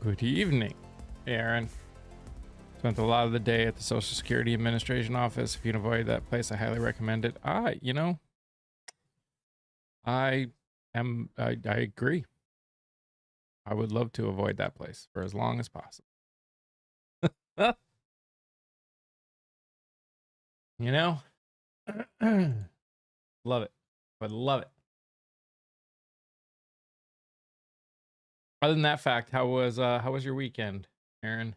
Good evening, Aaron. Spent a lot of the day at the Social Security Administration office. If you can avoid that place, I highly recommend it. I agree. I would love to avoid that place for as long as possible. You know? Love it. Would love it. Other than that fact, how was your weekend, Aaron?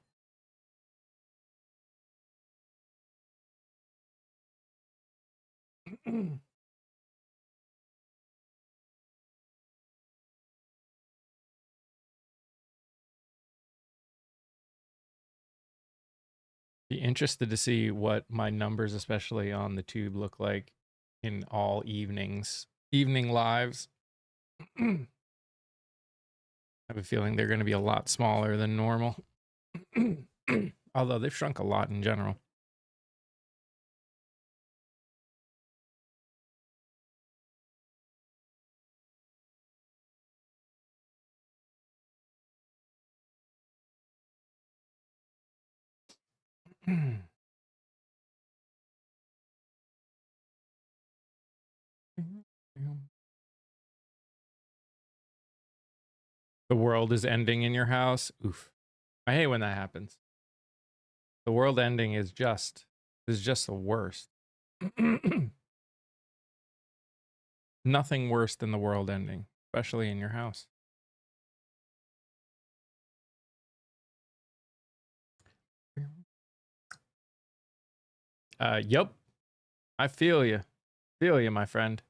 Be interested to see what my numbers, especially on the tube, look like in all evening lives. I have a feeling they're going to be a lot smaller than normal. Although they've shrunk a lot in general. The world is ending in your house. Oof. I hate when that happens. The world ending is just the worst. Nothing worse than the world ending, especially in your house. Yep. I feel you. Feel you, my friend.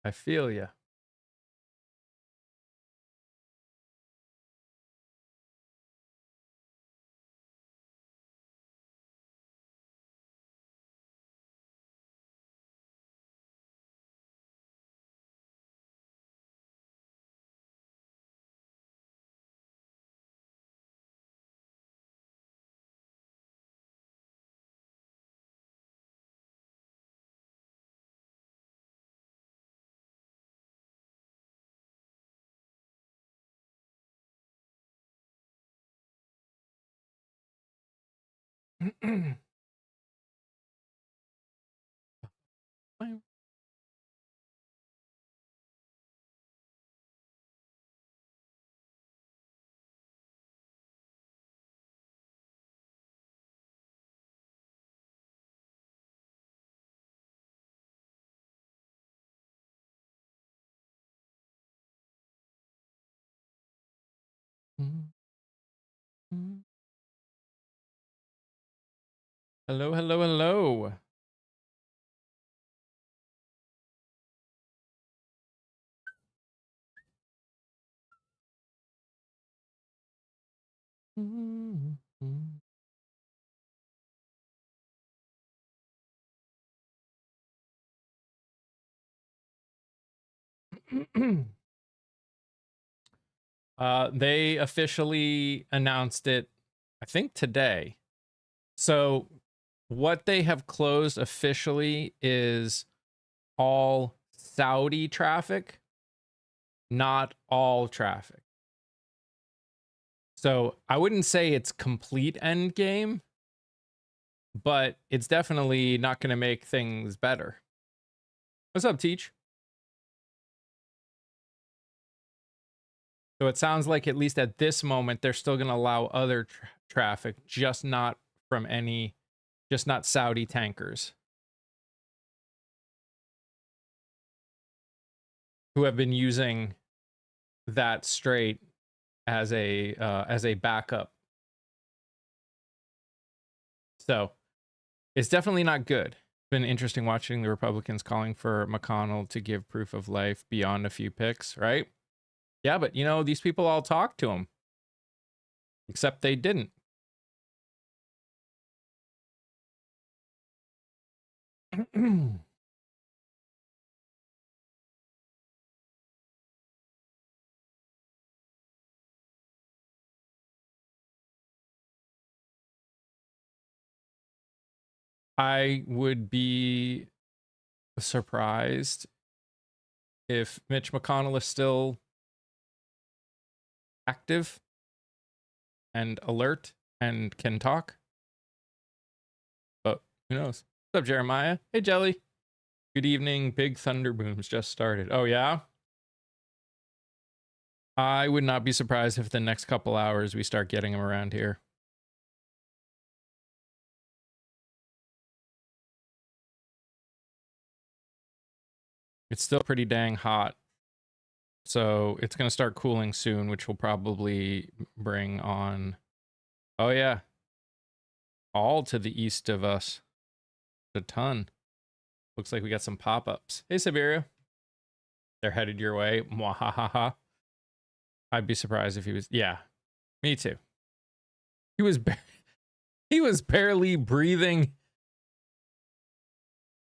I feel you. Hello, hello, hello. They officially announced it, I think today. So what they have closed officially is all Saudi traffic, not all traffic. So I wouldn't say it's complete end game, but it's definitely not going to make things better. What's up, Teach? So it sounds like at least at this moment, they're still going to allow other traffic, just not Saudi tankers who have been using that strait as a backup. So it's definitely not good. It's been interesting watching the Republicans calling for McConnell to give proof of life beyond a few picks, right? Yeah, but these people all talked to him, except they didn't. I would be surprised if Mitch McConnell is still active. and alert and can talk. But who knows? What's up, Jeremiah? Hey, Jelly. Good evening. Big Thunder Booms just started. Oh, yeah? I would not be surprised if the next couple hours we start getting them around here. It's still pretty dang hot. So it's going to start cooling soon, which will probably bring on... Oh, yeah. All to the east of us. A ton. Looks like we got some pop-ups. Hey, Siberia. They're headed your way. Mwahaha. I'd be surprised if he was... Yeah, me too. He was barely breathing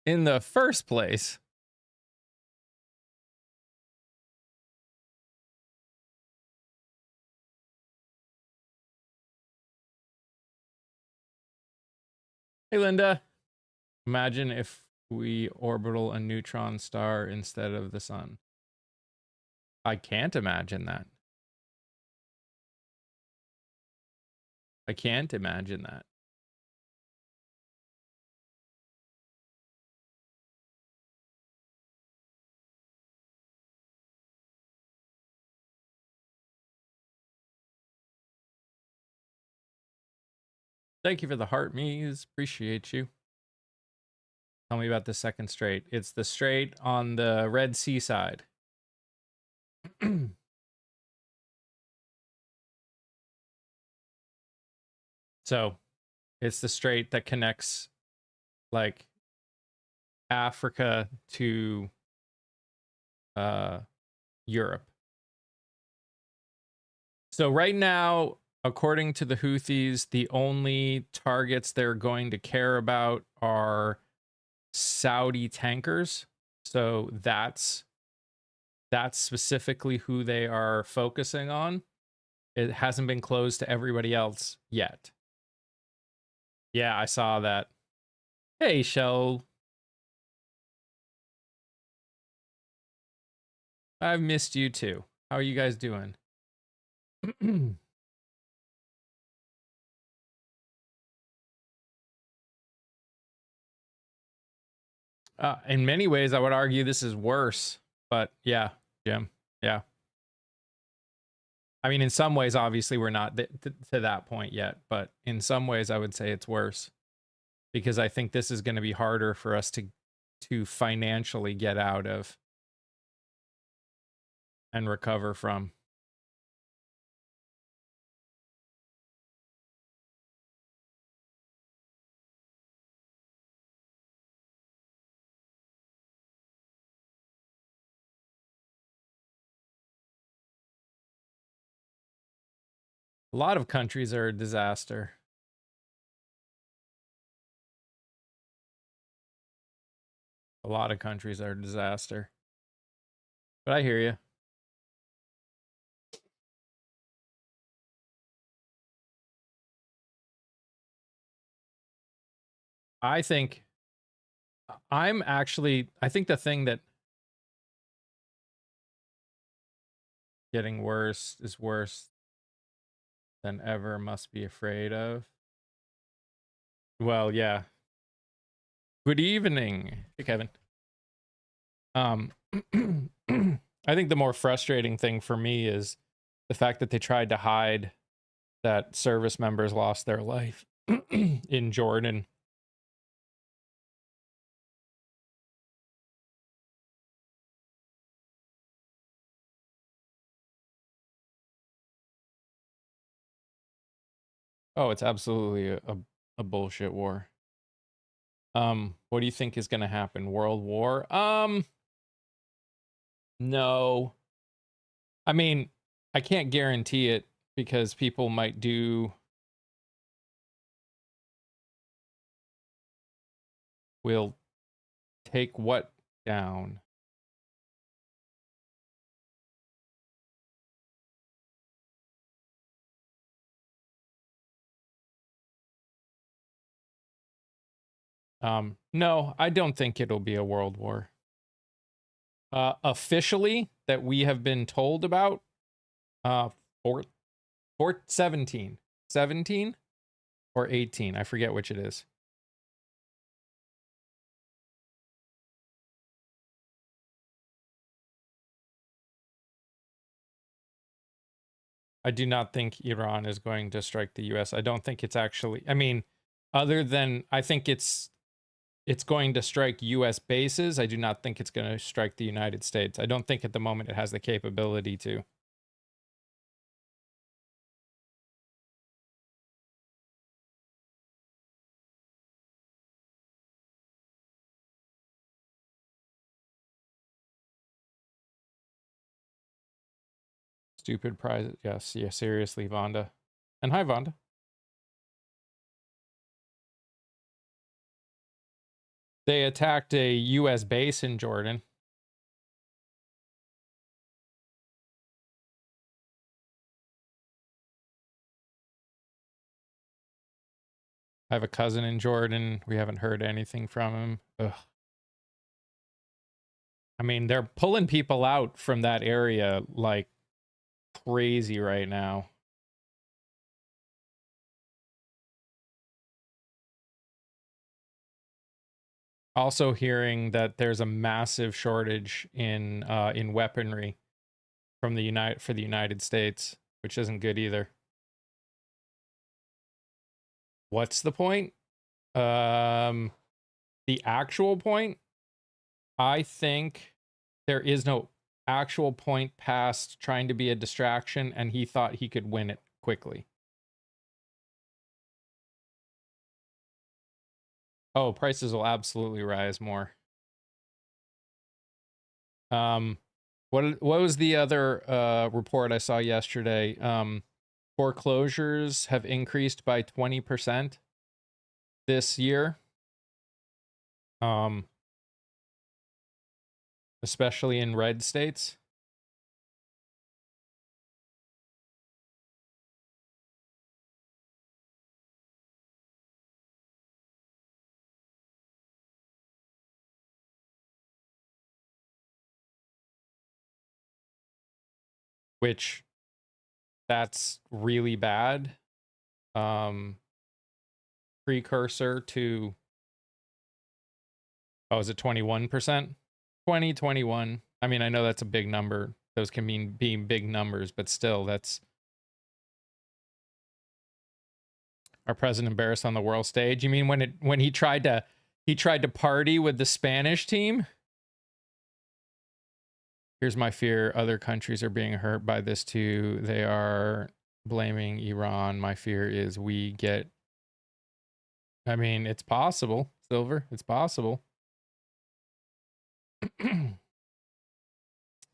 in the first place. Hey, Linda. Imagine if we orbital a neutron star instead of the sun. I can't imagine that. I can't imagine that. Thank you for the heart, Mies. Appreciate you. Tell me about the second strait. It's the strait on the Red Sea side. So it's the strait that connects like Africa to Europe. So right now, according to the Houthis, the only targets they're going to care about are Saudi tankers. So that's specifically who they are focusing on. It hasn't been closed to everybody else yet. Yeah, I saw that. Hey, Shell. I've missed you too. How are you guys doing? In many ways, I would argue this is worse. But yeah, Jim. Yeah. I mean, in some ways, obviously, we're not to that point yet. But in some ways, I would say it's worse. Because I think this is going to be harder for us to financially get out of and recover from. A lot of countries are a disaster. A lot of countries are a disaster. But I hear you. I think I think the thing that getting worse is worse than ever must be afraid of. Well, yeah. Good evening. Hey, Kevin. I think the more frustrating thing for me is the fact that they tried to hide that service members lost their life in Jordan. Oh, it's absolutely a bullshit war. What do you think is going to happen? World War? No. I mean, I can't guarantee it because people might will take what down? No, I don't think it'll be a world war. Officially, that we have been told about, Fort 17. 17 or 18. I forget which it is. I do not think Iran is going to strike the US. I don't think it's actually, I mean, other than I think it's going to strike US bases. I do not think it's going to strike the United States. I don't think at the moment it has the capability to. Stupid prize. Yes, yeah, seriously, Vonda. And hi, Vonda. They attacked a US base in Jordan. I have a cousin in Jordan. We haven't heard anything from him. Ugh. I mean, they're pulling people out from that area like crazy right now. Also hearing that there's a massive shortage in weaponry from the United States, which isn't good either. What's the point? The actual point, I think there is no actual point past trying to be a distraction, and he thought he could win it quickly. Oh, prices will absolutely rise more. What was the other report I saw yesterday? Foreclosures have increased by 20% this year. Especially in red states. Which that's really bad. Precursor to, oh, is it 21%? 20, 21. I mean, I know that's a big number. Those can mean being big numbers, but still, that's our president embarrassed on the world stage. You mean when he tried to party with the Spanish team? Here's my fear. Other countries are being hurt by this too. They are blaming Iran. My fear is we get, I mean, it's possible, Silver. It's possible.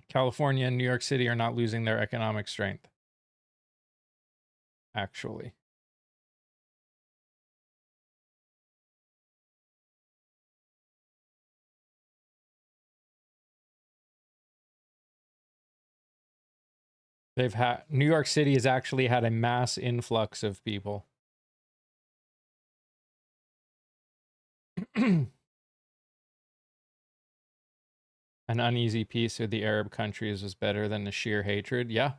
California and New York City are not losing their economic strength. Actually. New York City has actually had a mass influx of people. An uneasy peace with the Arab countries was better than the sheer hatred. Yeah.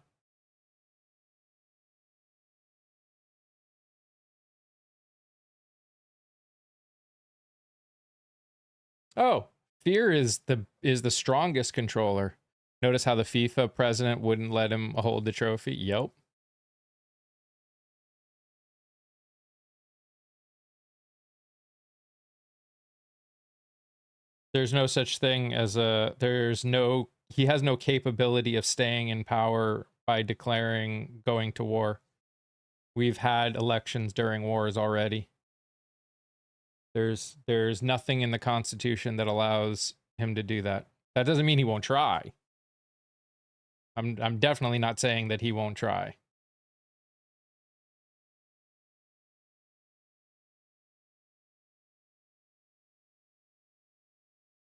Oh, fear is the strongest controller. Notice how the FIFA president wouldn't let him hold the trophy. Yep. There's no such thing as he has no capability of staying in power by declaring going to war. We've had elections during wars already. There's nothing in the Constitution that allows him to do that. That doesn't mean he won't try. I'm definitely not saying that he won't try.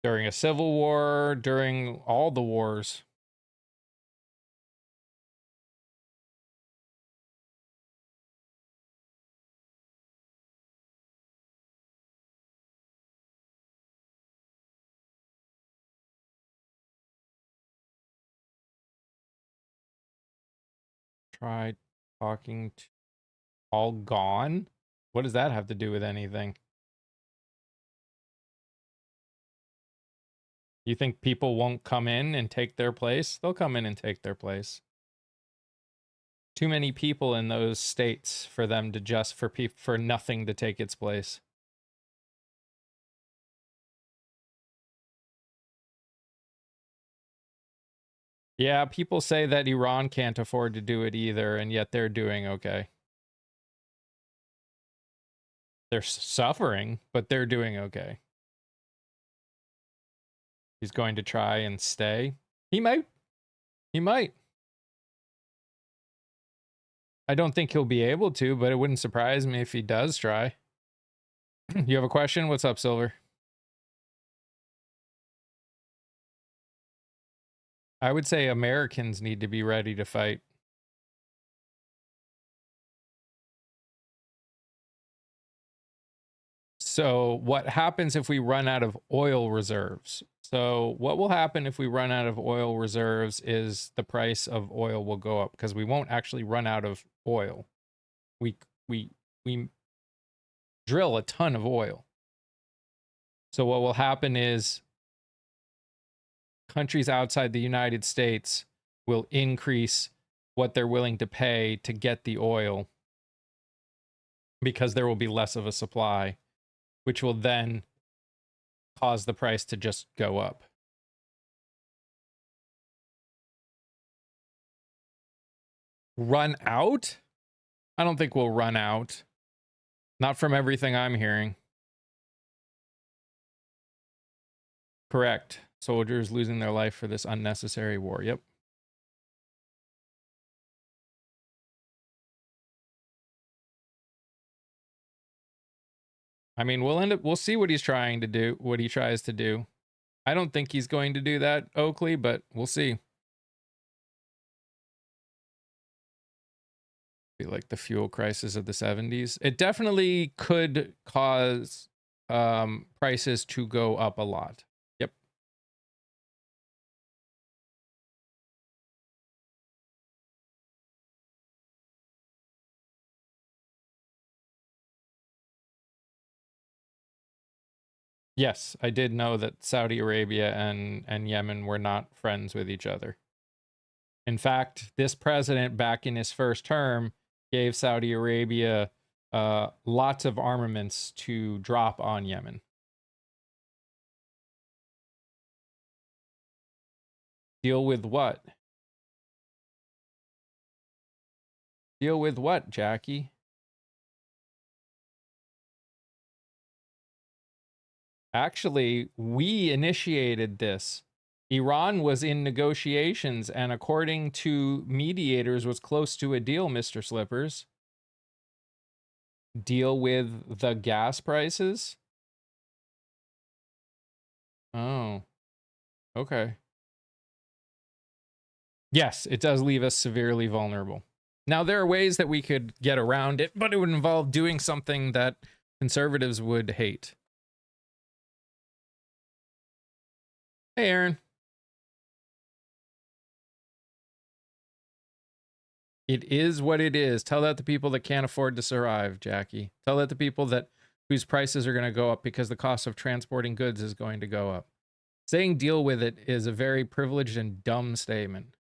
During a civil war, during all the wars. Try talking to All gone? What does that have to do with anything? You think people won't come in and take their place? They'll come in and take their place. Too many people in those states for them to just for nothing to take its place. Yeah, people say that Iran can't afford to do it either, and yet they're doing okay. They're suffering, but they're doing okay. He's going to try and stay. He might. He might. I don't think he'll be able to, but it wouldn't surprise me if he does try. You have a question? What's up, Silver? I would say Americans need to be ready to fight. So what happens if we run out of oil reserves? So what will happen if we run out of oil reserves is the price of oil will go up because we won't actually run out of oil. We we drill a ton of oil. So what will happen is countries outside the United States will increase what they're willing to pay to get the oil because there will be less of a supply, which will then cause the price to just go up. Run out? I don't think we'll run out. Not from everything I'm hearing. Correct. Soldiers losing their life for this unnecessary war. Yep. I mean, we'll see what he's trying to do, what he tries to do. I don't think he's going to do that, Oakley, but we'll see. Be like the fuel crisis of the 70s. It definitely could cause prices to go up a lot. Yep. Yes, I did know that Saudi Arabia and Yemen were not friends with each other. In fact, this president, back in his first term, gave Saudi Arabia lots of armaments to drop on Yemen. Deal with what? Deal with what, Jackie? Actually, we initiated this. Iran was in negotiations and according to mediators was close to a deal, Mr. Slippers. Deal with the gas prices? Oh. Okay. Yes, it does leave us severely vulnerable. Now, there are ways that we could get around it, but it would involve doing something that conservatives would hate. Hey, Aaron. It is what it is. Tell that to people that can't afford to survive, Jackie. Tell that to people that whose prices are going to go up because the cost of transporting goods is going to go up. Saying deal with it is a very privileged and dumb statement.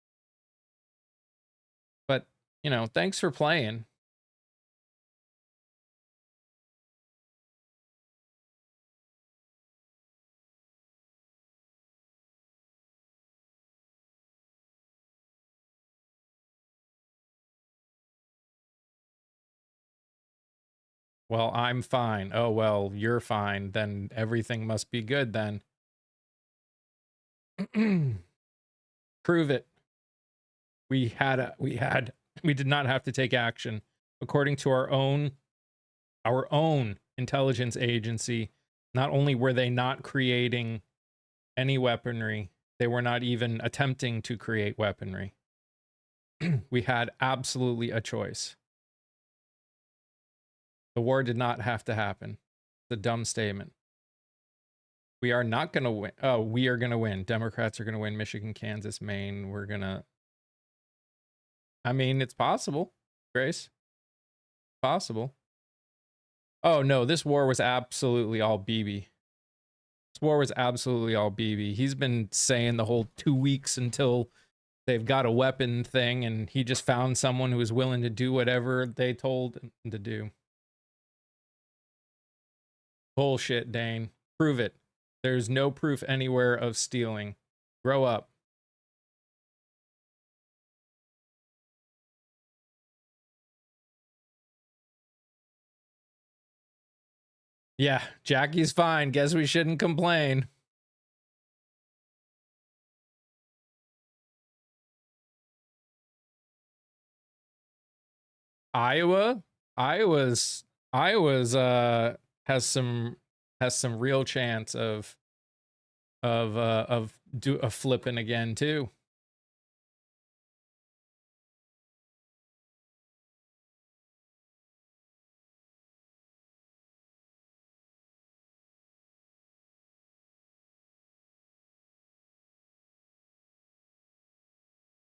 But, you know, thanks for playing. Well, I'm fine. Oh, well, you're fine. Then everything must be good then. Prove it. We did not have to take action. According to our own intelligence agency, not only were they not creating any weaponry, they were not even attempting to create weaponry. We had absolutely a choice. The war did not have to happen. It's a dumb statement. We are not going to win. Oh, we are going to win. Democrats are going to win Michigan, Kansas, Maine. We're going to. I mean, it's possible, Grace. Possible. Oh no, this war was absolutely all BB. This war was absolutely all BB. He's been saying the whole 2 weeks until they've got a weapon thing, and he just found someone who was willing to do whatever they told him to do. Bullshit, Dane. Prove it. There's no proof anywhere of stealing. Grow up. Yeah, Jackie's fine. Guess we shouldn't complain. Iowa's has some real chance of flipping again too.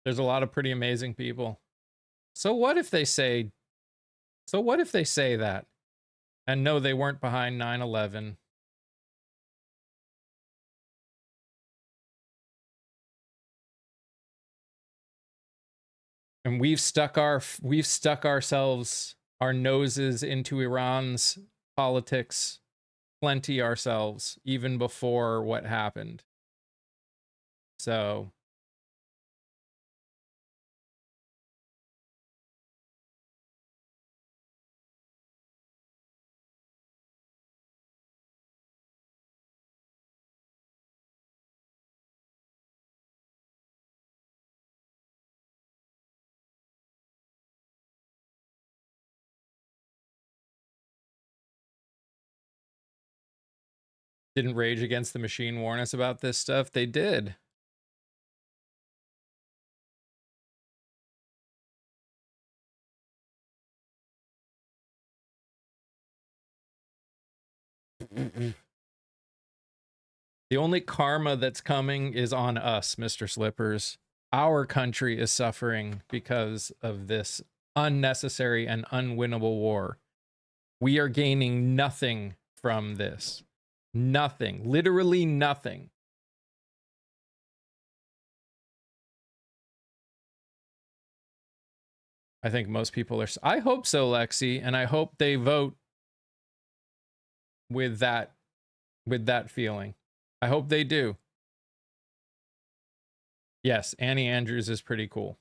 There's a lot of pretty amazing people. So what if they say that? And no, they weren't behind 9/11. And we've stuck ourselves, our noses into Iran's politics plenty ourselves, even before what happened. So didn't Rage Against the Machine warn us about this stuff? They did. The only karma that's coming is on us, Mr. Slippers. Our country is suffering because of this unnecessary and unwinnable war. We are gaining nothing from this. Nothing. Literally nothing. I think most people are. I hope so, Lexi, and I hope they vote with that feeling. I hope they do. Yes, Annie Andrews is pretty cool.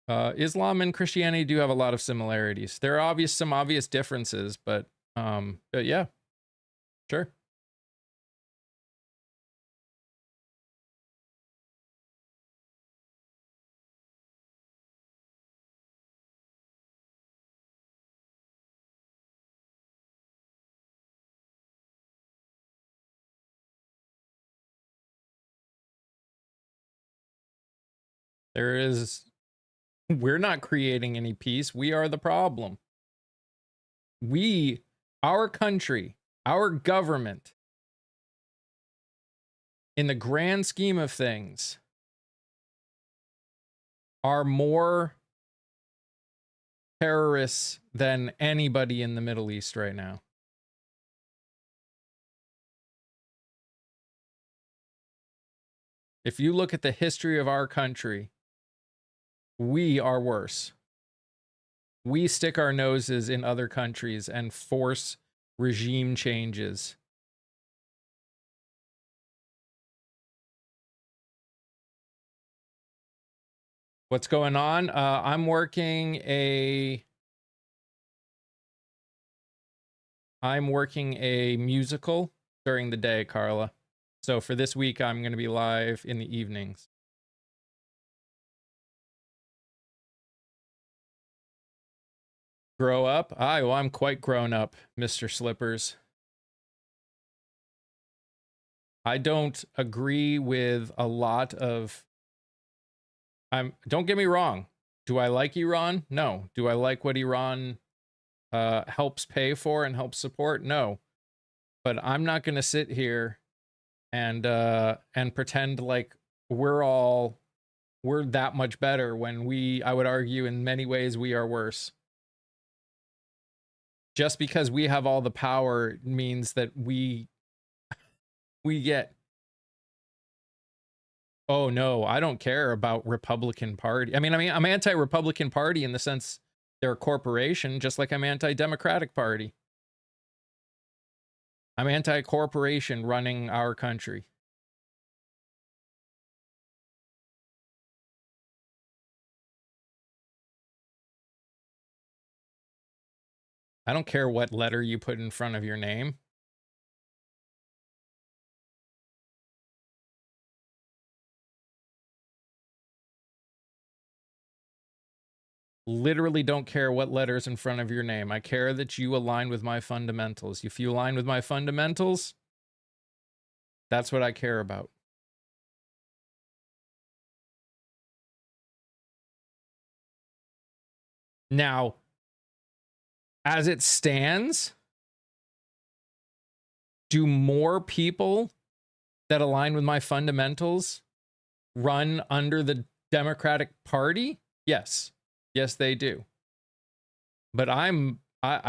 Islam and Christianity do have a lot of similarities. There are some obvious differences, but yeah, sure. We're not creating any peace. We are the problem. Our country, our government, in the grand scheme of things, are more terrorists than anybody in the Middle East right now. If you look at the history of our country, we are worse. We stick our noses in other countries and force regime changes. What's going on? I'm working a musical during the day, Carla. So for this week, I'm going to be live in the evenings. Grow up? Well, I'm quite grown up, Mr. Slippers. I don't agree with a lot of... don't get me wrong. Do I like Iran? No. Do I like what Iran helps pay for and helps support? No. But I'm not going to sit here and pretend like we're all we're that much better when I would argue in many ways we are worse. Just because we have all the power means that we get, oh no, I don't care about Republican Party. I mean, I'm anti-Republican Party in the sense they're a corporation, just like I'm anti-Democratic Party. I'm anti-corporation running our country. I don't care what letter you put in front of your name. Literally don't care what letters in front of your name. I care that you align with my fundamentals. If you align with my fundamentals, that's what I care about. Now, as it stands, do more people that align with my fundamentals run under the Democratic Party? Yes. Yes, they do. But I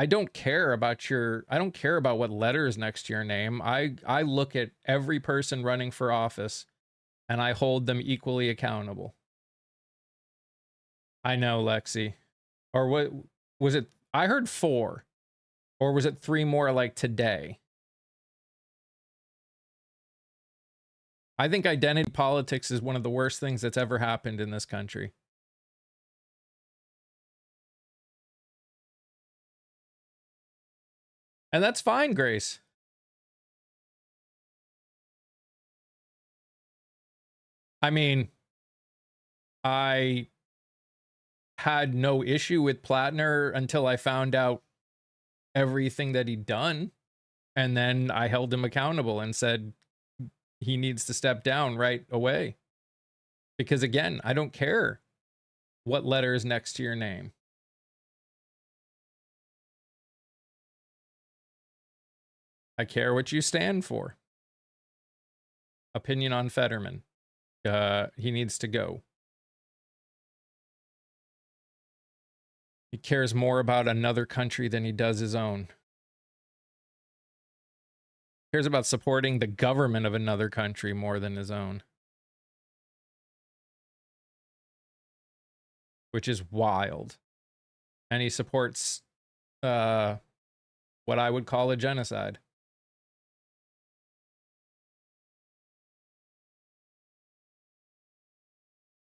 don't care about I don't care about what letter is next to your name. I look at every person running for office and I hold them equally accountable. I know, Lexi. Or what was it? I heard 4. Or was it 3 more like today? I think identity politics is one of the worst things that's ever happened in this country. And that's fine, Grace. I mean, I had no issue with Plattner until I found out everything that he'd done. And then I held him accountable and said he needs to step down right away. Because again, I don't care what letter is next to your name. I care what you stand for. Opinion on Fetterman. He needs to go. He cares more about another country than he does his own. He cares about supporting the government of another country more than his own. Which is wild. And he supports what I would call a genocide.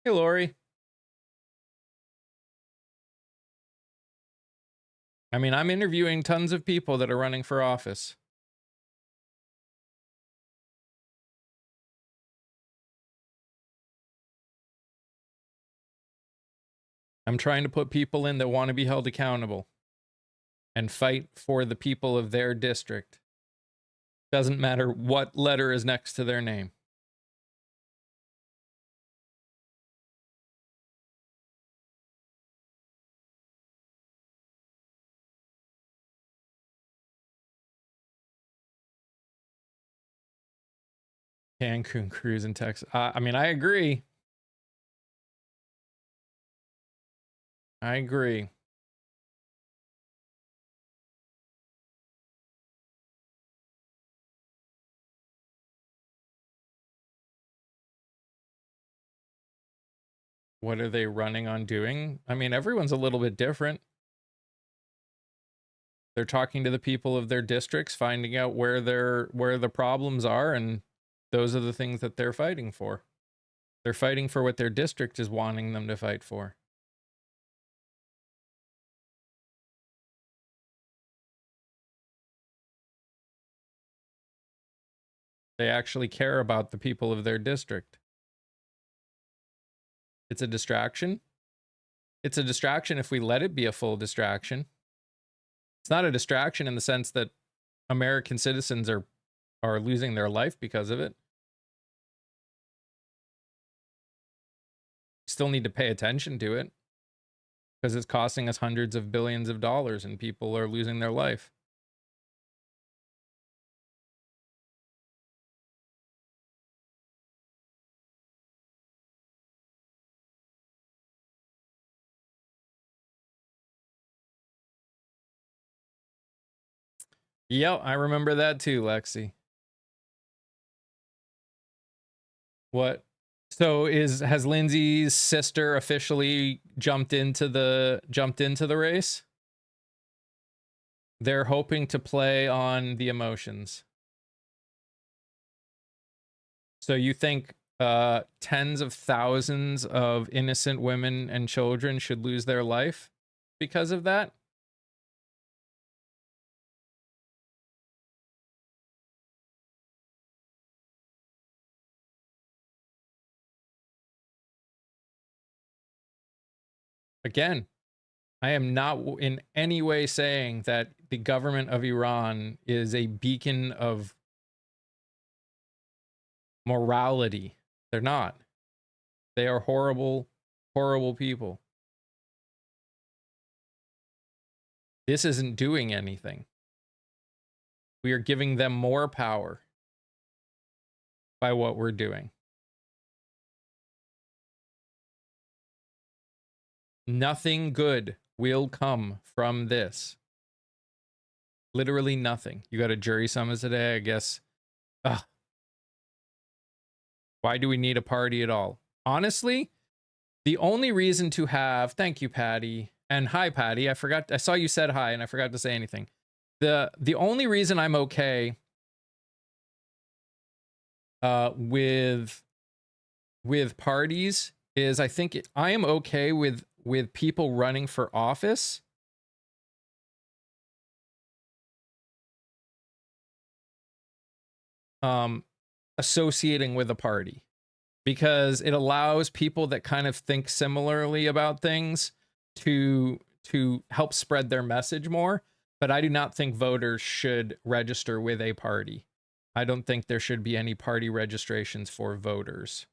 Hey, Lori. I mean, I'm interviewing tons of people that are running for office. I'm trying to put people in that want to be held accountable and fight for the people of their district. Doesn't matter what letter is next to their name. Cancun cruise in Texas. I mean, I agree. I agree. What are they running on doing? I mean, everyone's a little bit different. They're talking to the people of their districts, finding out where the problems are, and those are the things that they're fighting for. They're fighting for what their district is wanting them to fight for. They actually care about the people of their district. It's a distraction. It's a distraction if we let it be a full distraction. It's not a distraction in the sense that American citizens are losing their life because of it. Still need to pay attention to it because it's costing us hundreds of billions of dollars and people are losing their life. Yep, I remember that too, Lexi. What? So has Lindsay's sister officially jumped into the race? They're hoping to play on the emotions. So you think tens of thousands of innocent women and children should lose their life because of that? Again, I am not in any way saying that the government of Iran is a beacon of morality. They're not. They are horrible, horrible people. This isn't doing anything. We are giving them more power by what we're doing. Nothing good will come from this. Literally nothing. You got a jury summons today, I guess. Ugh. Why do we need a party at all? Honestly, the only reason to have, thank you, Patty. And hi, Patty. I saw you said hi and I forgot to say anything. The only reason I'm okay with parties is I am okay with people running for office associating with a party, because it allows people that kind of think similarly about things to help spread their message more. But I do not think voters should register with a party. I don't think there should be any party registrations for voters.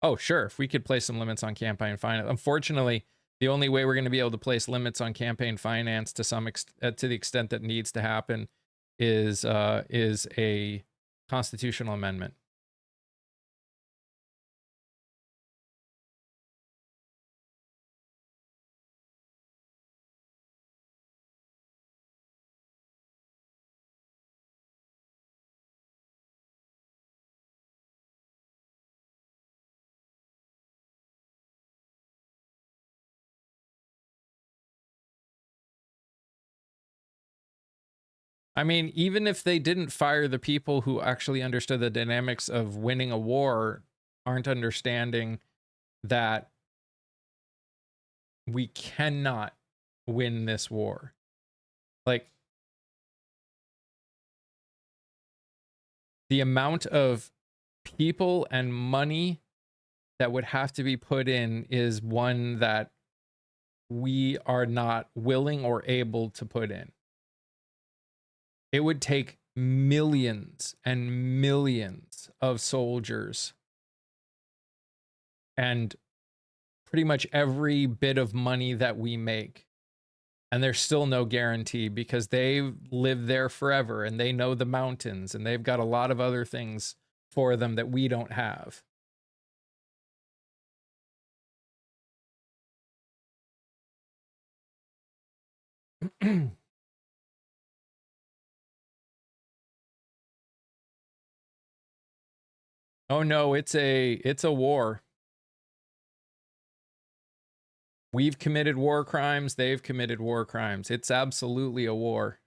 Oh, sure, if we could place some limits on campaign finance. Unfortunately, the only way we're going to be able to place limits on campaign finance to the extent that needs to happen is a constitutional amendment. I mean, even if they didn't fire the people who actually understood the dynamics of winning a war, aren't understanding that we cannot win this war. Like, the amount of people and money that would have to be put in is one that we are not willing or able to put in. It would take millions and millions of soldiers and pretty much every bit of money that we make. And there's still no guarantee because they live there forever and they know the mountains and they've got a lot of other things for them that we don't have. Oh no, it's a war. We've committed war crimes, they've committed war crimes. It's absolutely a war.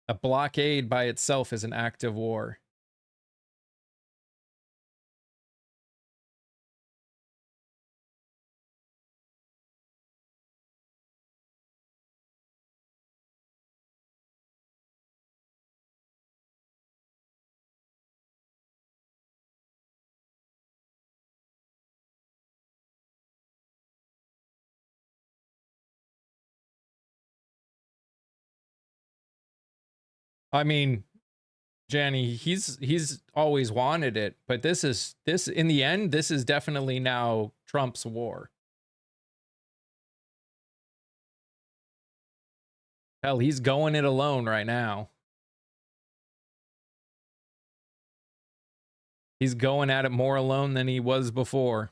A blockade by itself is an act of war. I mean, Janny, he's always wanted it, but this in the end, this is definitely now Trump's war. Hell, he's going it alone right now. He's going at it more alone than he was before.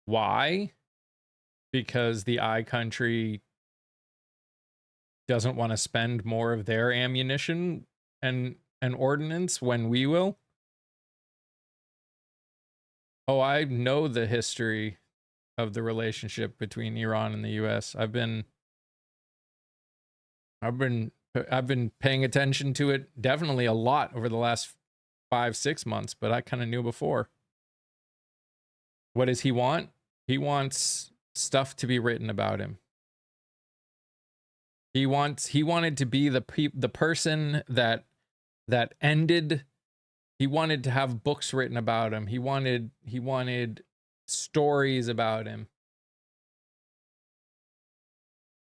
Why? Because the I country doesn't want to spend more of their ammunition and ordnance when we will. Oh, I know the history of the relationship between Iran and the US. I've been paying attention to it definitely a lot over the last 5-6 months, but I kind of knew before. What does he want? He wants stuff to be written about him. He wanted to be the person that ended. He wanted to have books written about him. He wanted stories about him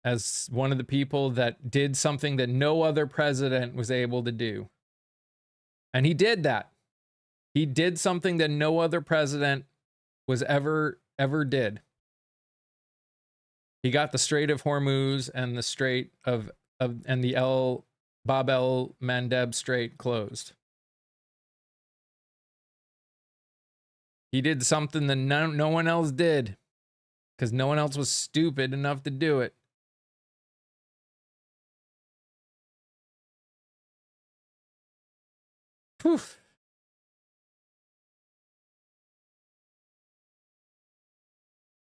as one of the people that did something that no other president was able to do. And he did that. He did something that no other president was ever did. He got the Strait of Hormuz and the Strait of and the Bab el Mandeb Strait closed. He did something that no one else did, because no one else was stupid enough to do it. Whew.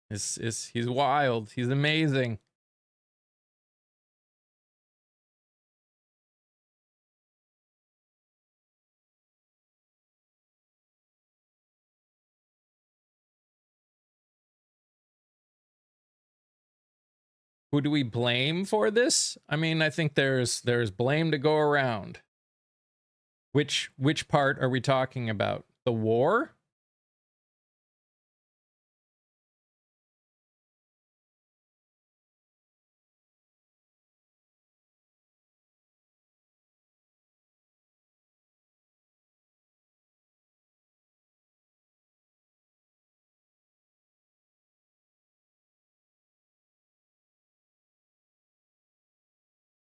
He's wild. He's amazing. Who do we blame for this? I mean, I think there's blame to go around. Which part are we talking about? The war?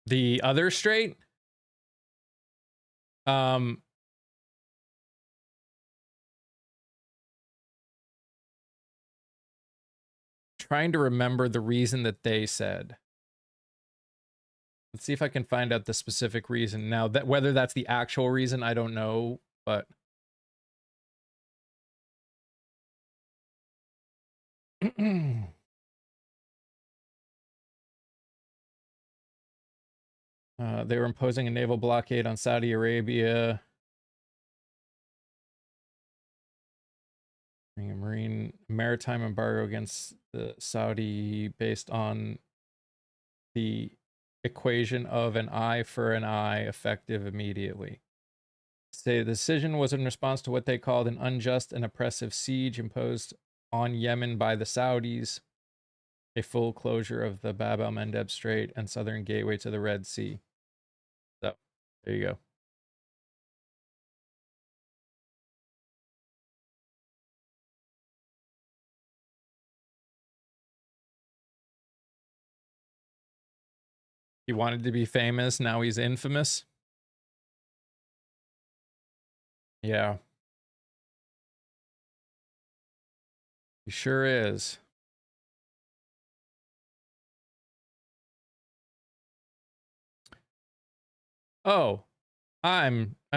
The other strait? Trying to remember the reason that they said. Let's see if I can find out the specific reason. Now, that whether that's the actual reason, I don't know, but they were imposing a naval blockade on Saudi Arabia. A maritime embargo against the Saudi based on the equation of an eye for an eye, effective immediately. Say the decision was in response to what they called an unjust and oppressive siege imposed on Yemen by the Saudis, a full closure of the Bab el Mandeb Strait and southern gateway to the Red Sea. So, there you go. He wanted to be famous, now he's infamous. Yeah. He sure is. Oh, I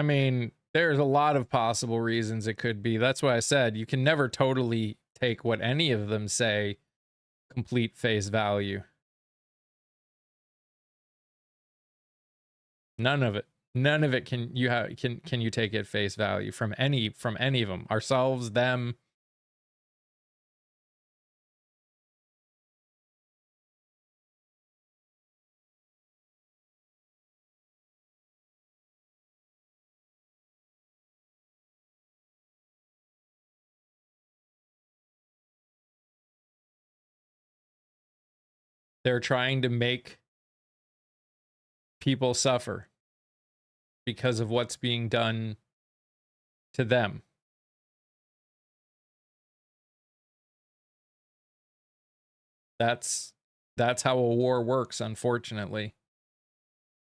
mean, there's a lot of possible reasons it could be. That's why I said you can never totally take what any of them say complete face value. None of it. None of it can you take it face value from any of them. Ourselves, them. They're trying to make people suffer because of what's being done to them. That's how a war works, unfortunately.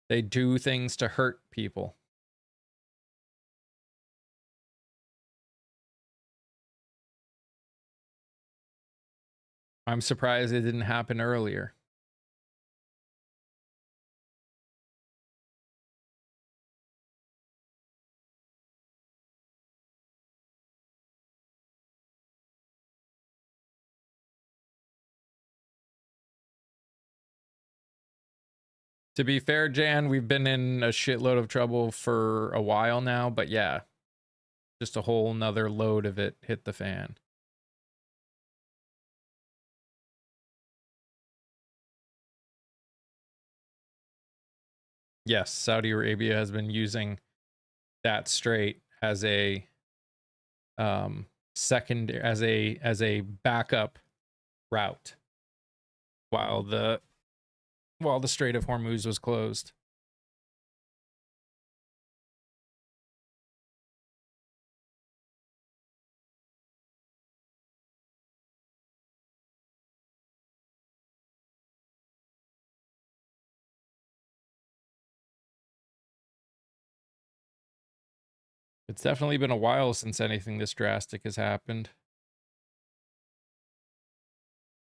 They do things to hurt people. I'm surprised it didn't happen earlier. To be fair, Jan, we've been in a shitload of trouble for a while now, but yeah, just a whole nother load of it hit the fan. Yes, Saudi Arabia has been using that strait as a second as a backup route while the Strait of Hormuz was closed. It's definitely been a while since anything this drastic has happened.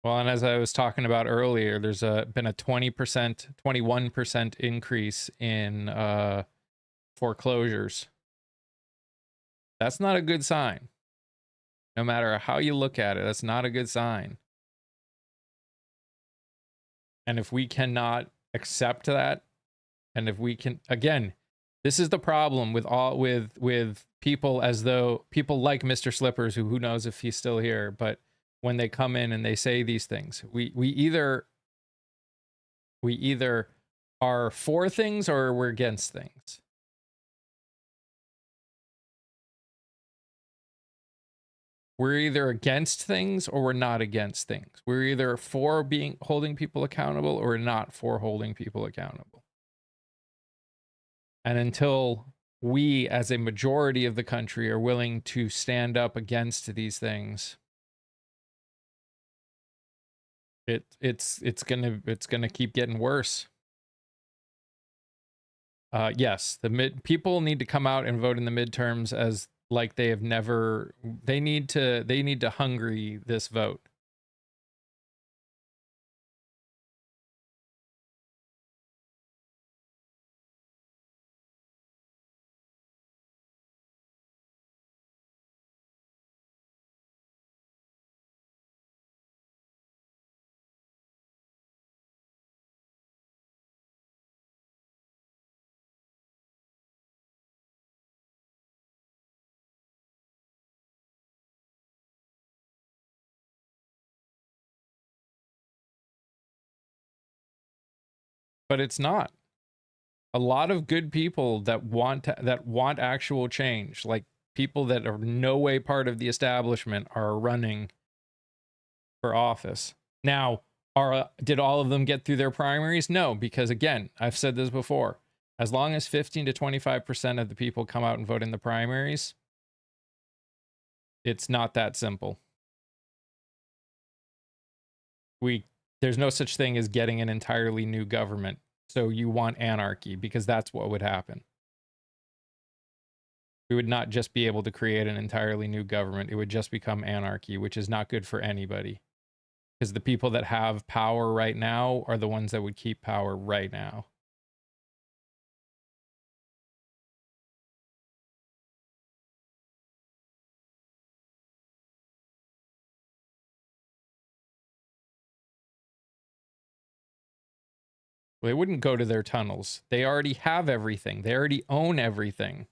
Well, and as I was talking about earlier, there's been a 20%, 21% increase in foreclosures. That's not a good sign. No matter how you look at it, that's not a good sign. And if we cannot accept that, and if we can, again, this is the problem with people, as though people like Mr. Slippers, who knows if he's still here, but when they come in and they say these things, we either are for things or we're against things. We're either against things or we're not against things. We're either for holding people accountable or not for holding people accountable. And until we, as a majority of the country, are willing to stand up against these things, it's gonna keep getting worse. Yes, people need to come out and vote in the midterms as like they have never. They need to hungry this vote. But it's not. A lot of good people that want actual change, like people that are no way part of the establishment, are running for office. Now, did all of them get through their primaries? No, because again, I've said this before. As long as 15 to 25% of the people come out and vote in the primaries, it's not that simple. There's no such thing as getting an entirely new government. So you want anarchy, because that's what would happen. We would not just be able to create an entirely new government. It would just become anarchy, which is not good for anybody. Because the people that have power right now are the ones that would keep power right now. Well, they wouldn't go to their tunnels. They already have everything. They already own everything.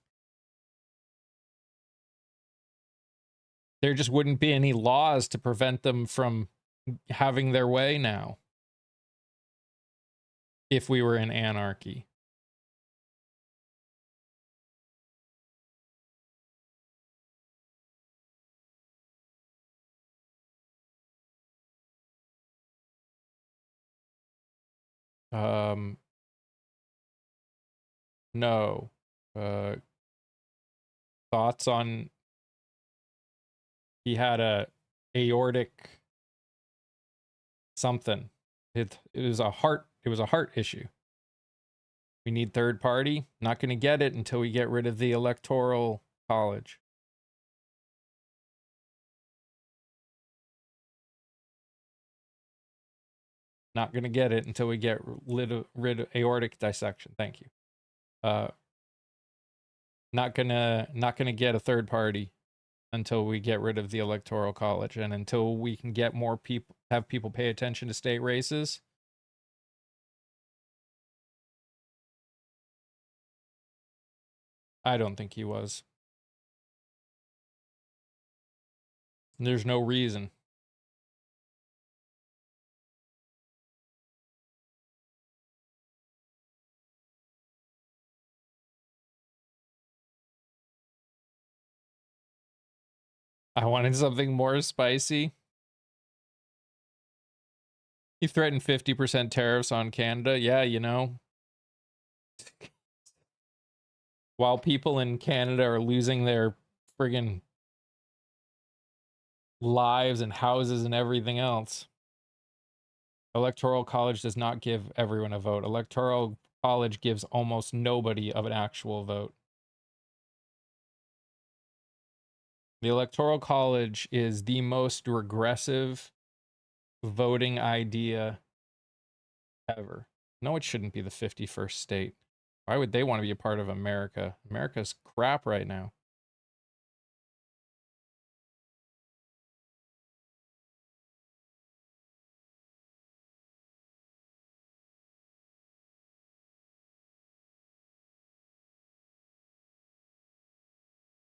There just wouldn't be any laws to prevent them from having their way now if we were in anarchy. No. Thoughts on, he had a aortic something. It was a heart issue. We need third party. Not going to get it until we get rid of the electoral college. Not gonna get it until we get rid of aortic dissection. Thank you. Not gonna get a third party until we get rid of the electoral college, and until we can get more people, have people pay attention to state races. I don't think he was. There's no reason. I wanted something more spicy. He threatened 50% tariffs on Canada. Yeah, you know. While people in Canada are losing their friggin' lives and houses and everything else. Electoral college does not give everyone a vote. Electoral college gives almost nobody of an actual vote. The electoral college is the most regressive voting idea ever. No, it shouldn't be the 51st state. Why would they want to be a part of America? America's crap right now.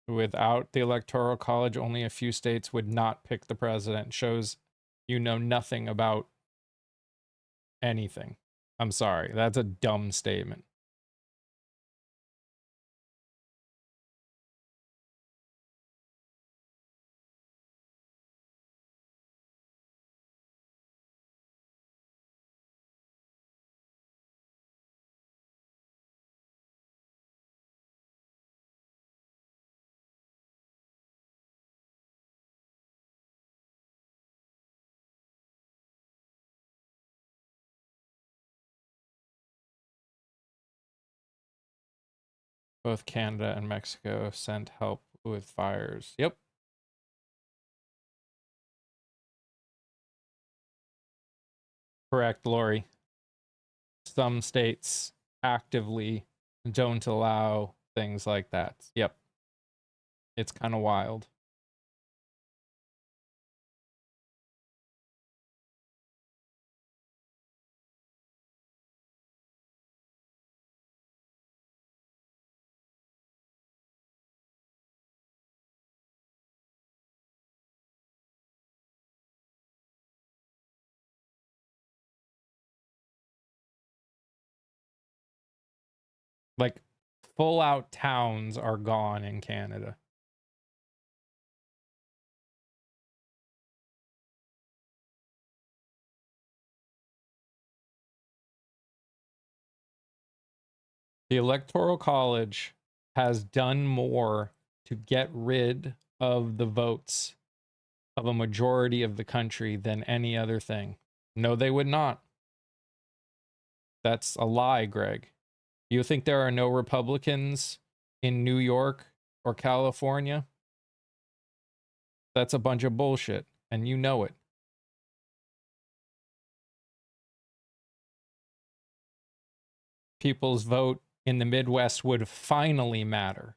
Without the electoral college, only a few states would not pick the president. Shows you know nothing about anything. I'm sorry. That's a dumb statement. Both Canada and Mexico sent help with fires. Yep. Correct, Lori. Some states actively don't allow things like that. Yep. It's kind of wild. Like, full out towns are gone in Canada. The Electoral College has done more to get rid of the votes of a majority of the country than any other thing. No, they would not. That's a lie, Greg. You think there are no Republicans in New York or California? That's a bunch of bullshit, and you know it. People's vote in the Midwest would finally matter.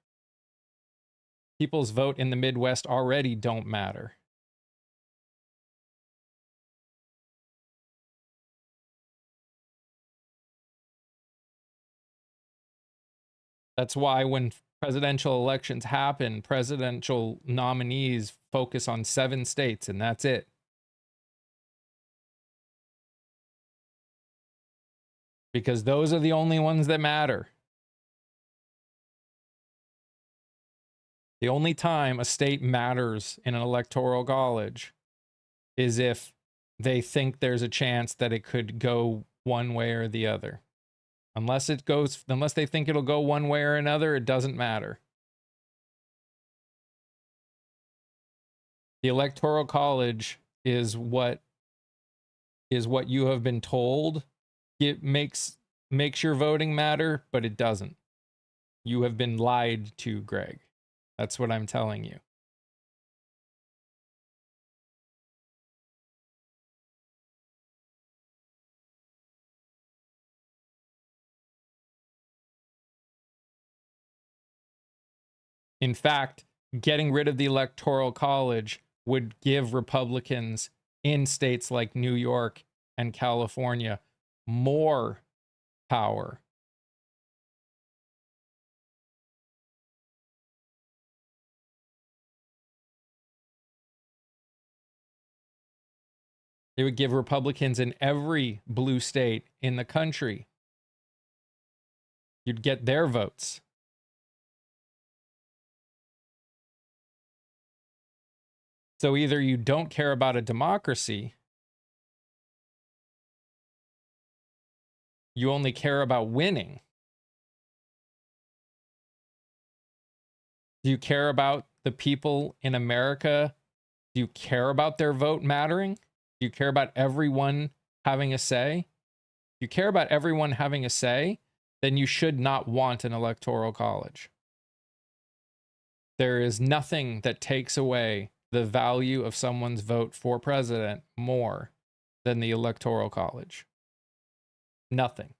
People's vote in the Midwest already don't matter. That's why when presidential elections happen, presidential nominees focus on 7 states, and that's it. Because those are the only ones that matter. The only time a state matters in an electoral college is if they think there's a chance that it could go one way or the other. Unless they think it'll go one way or another, it doesn't matter. The electoral college is what you have been told. It makes your voting matter, but it doesn't. You have been lied to, Greg. That's what I'm telling you. In fact, getting rid of the Electoral College would give Republicans in states like New York and California more power. It would give Republicans in every blue state in the country. You'd get their votes. So either you don't care about a democracy, you only care about winning. Do you care about the people in America? Do you care about their vote mattering? Do you care about everyone having a say? If you care about everyone having a say, then you should not want an electoral college. There is nothing that takes away the value of someone's vote for president more than the electoral college. Nothing.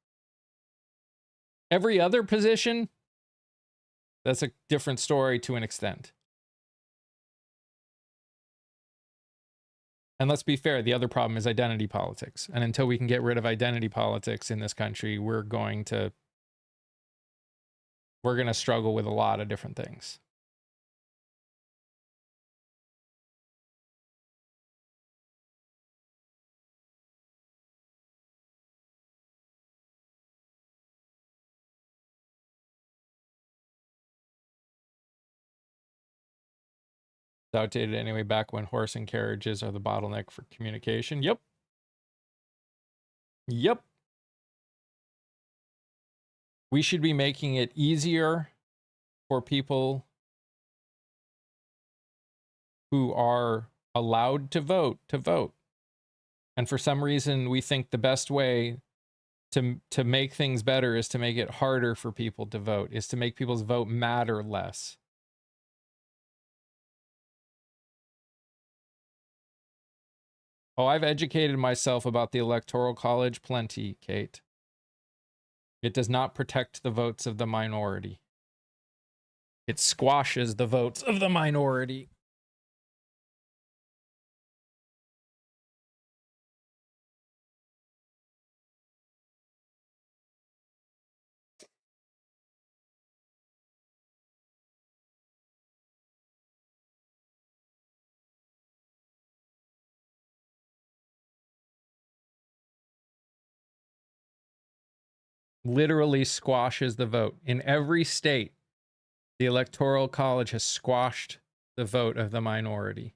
Every other position, that's a different story to an extent. And let's be fair, the other problem is identity politics. And until we can get rid of identity politics in this country, we're going to struggle with a lot of different things. It's outdated anyway, back when horse and carriages are the bottleneck for communication. Yep. Yep. We should be making it easier for people who are allowed to vote. And for some reason, we think the best way to make things better is to make it harder for people to vote, is to make people's vote matter less. Oh, I've educated myself about the Electoral College plenty, Kate. It does not protect the votes of the minority. It squashes the votes of the minority. Literally squashes the vote. In every state, the Electoral College has squashed the vote of the minority.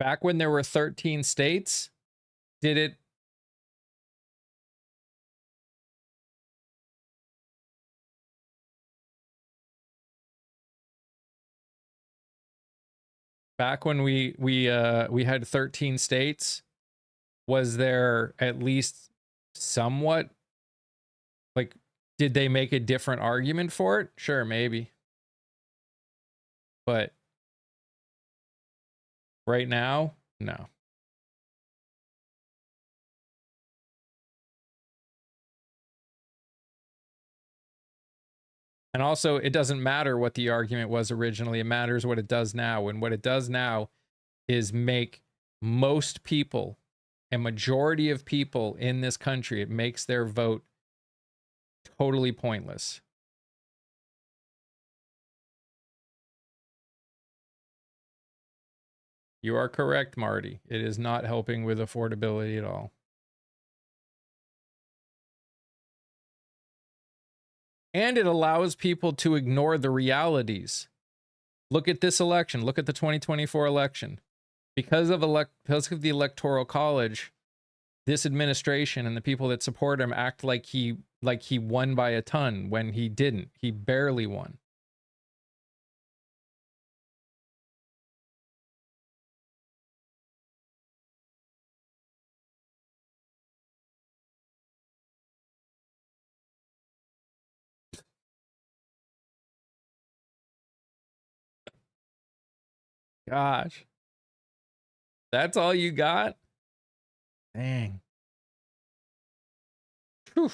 Back when there were 13 states, did it? Back when we had 13 states, was there at least somewhat, like, did they make a different argument for it? Sure, maybe. But right now, no. And also, it doesn't matter what the argument was originally. It matters what it does now. And what it does now is make most people, a majority of people in this country, it makes their vote totally pointless. You are correct, Marty. It is not helping with affordability at all. And it allows people to ignore the realities. Look at this election. Look at the 2024 election. Because of the Electoral College, this administration and the people that support him act like he won by a ton when he didn't. He barely won. Gosh. That's all you got? Dang. Whew.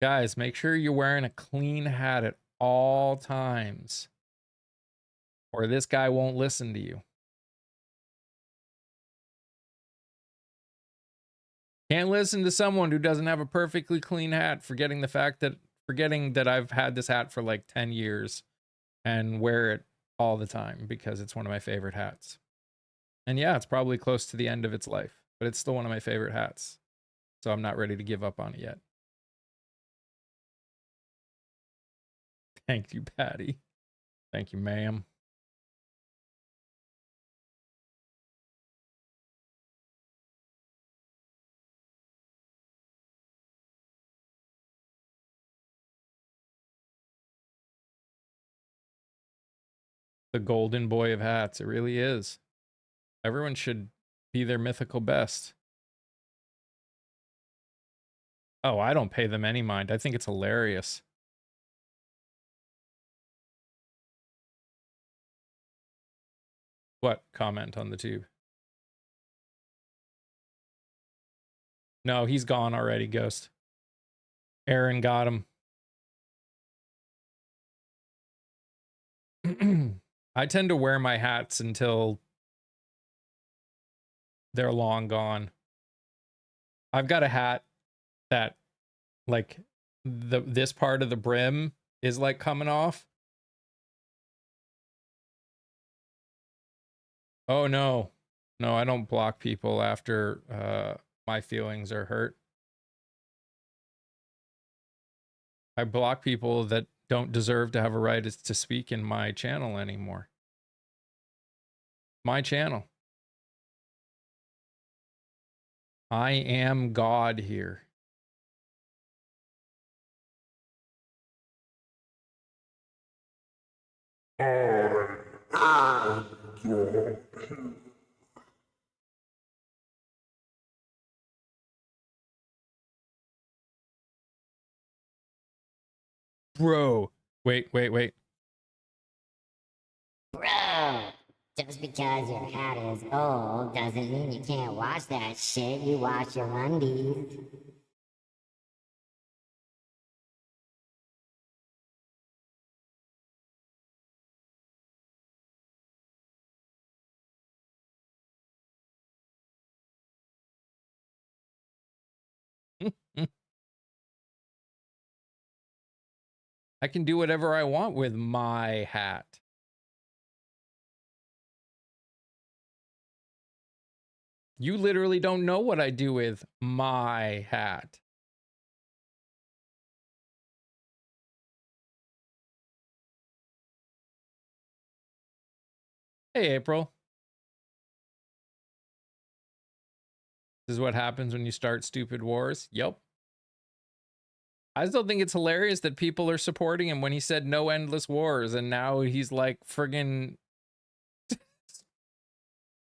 Guys, make sure you're wearing a clean hat at all times, or this guy won't listen to you. Can't listen to someone who doesn't have a perfectly clean hat, forgetting that I've had this hat for like 10 years and wear it all the time because it's one of my favorite hats. And yeah, it's probably close to the end of its life, but it's still one of my favorite hats. So I'm not ready to give up on it yet. Thank you, Patty. Thank you, ma'am. The golden boy of hats. It really is. Everyone should be their mythical best. Oh, I don't pay them any mind. I think it's hilarious. What comment on the tube? No, he's gone already, Ghost. Aaron got him. I tend to wear my hats until they're long gone. I've got a hat that like this part of the brim is like coming off. Oh no. No, I don't block people after my feelings are hurt. I block people that don't deserve to have a right to speak in my channel anymore. My channel. I am God here. Bro. Wait. Bro, just because your hat is old doesn't mean you can't wash that shit. You wash your undies. I can do whatever I want with my hat. You literally don't know what I do with my hat. Hey, April. This is what happens when you start stupid wars. Yep. I still think it's hilarious that people are supporting him when he said no endless wars, and now he's like friggin'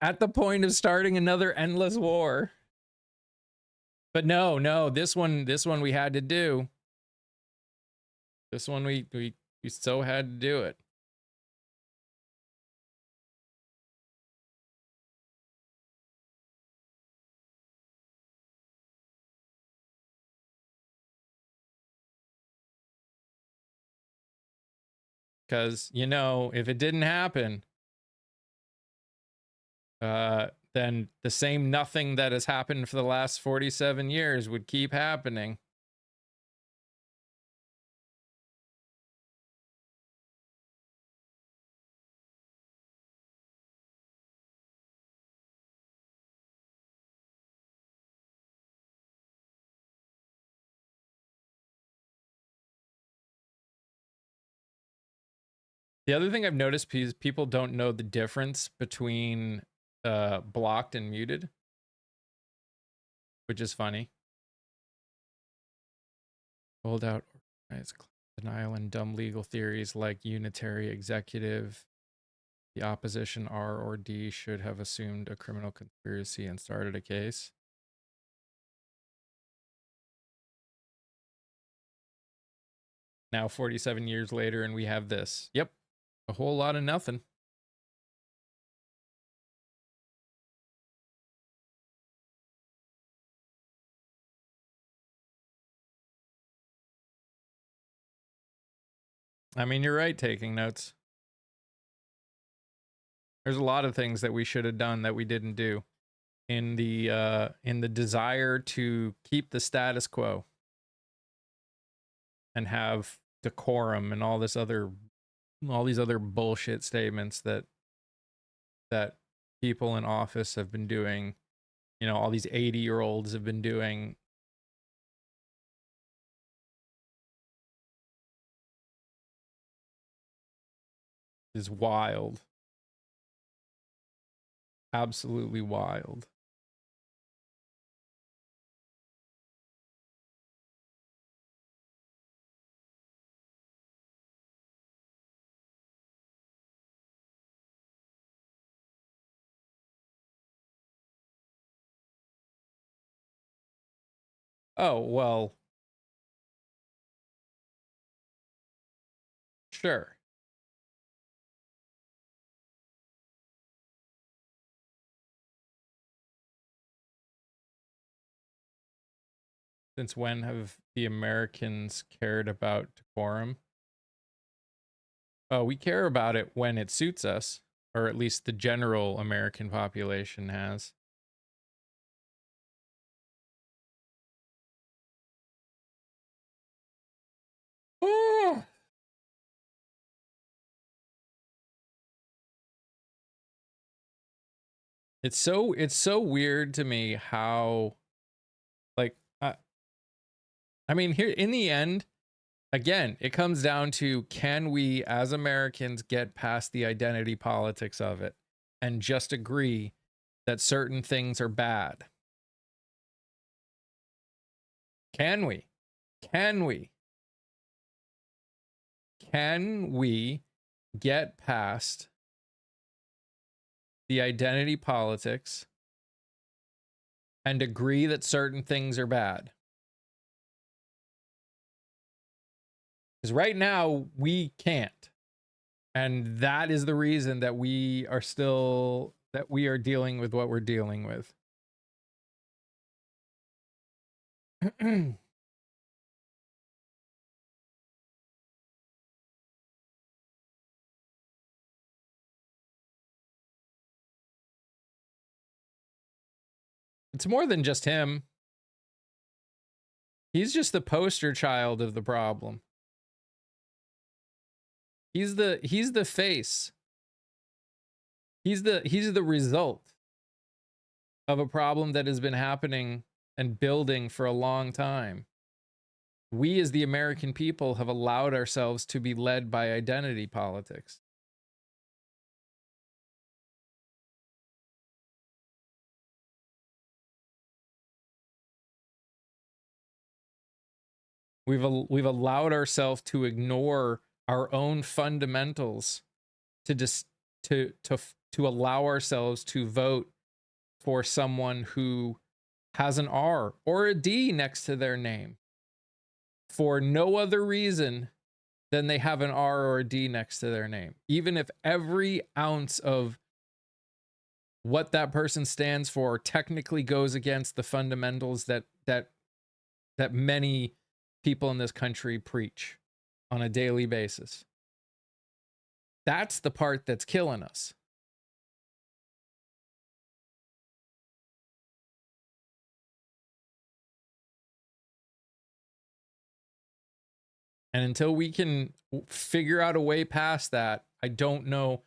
at the point of starting another endless war. But no, this one we had to do. This one we so had to do it. Because, you know, if it didn't happen, then the same nothing that has happened for the last 47 years would keep happening. The other thing I've noticed is people don't know the difference between blocked and muted, which is funny. Hold out, organized denial, and dumb legal theories like unitary executive. The opposition R or D should have assumed a criminal conspiracy and started a case. Now 47 years later and we have this. Yep. A whole lot of nothing. I mean, you're right, taking notes. There's a lot of things that we should have done that we didn't do in the desire to keep the status quo and have decorum and all these other bullshit statements that people in office have been doing. You know, all these 80-year-olds have been doing. Is wild. Absolutely wild. Oh, well, sure. Since when have the Americans cared about decorum? Oh, we care about it when it suits us, or at least the general American population has. Oh. It's so weird to me how, like, I mean, here in the end, again, it comes down to, can we as Americans get past the identity politics of it and just agree that certain things are bad? Can we? Can we? Can we get past the identity politics and agree that certain things are bad? Because right now we can't. And that is the reason that we are dealing with what we're dealing with. It's more than just him. He's just the poster child of the problem. He's the face. He's the result of a problem that has been happening and building for a long time. We as the American people have allowed ourselves to be led by identity politics. We've allowed ourselves to ignore our own fundamentals to just to allow ourselves to vote for someone who has an R or a D next to their name for no other reason than they have an R or a D next to their name, even if every ounce of what that person stands for technically goes against the fundamentals that many people in this country preach on a daily basis. That's the part that's killing us. And until we can figure out a way past that, I don't know.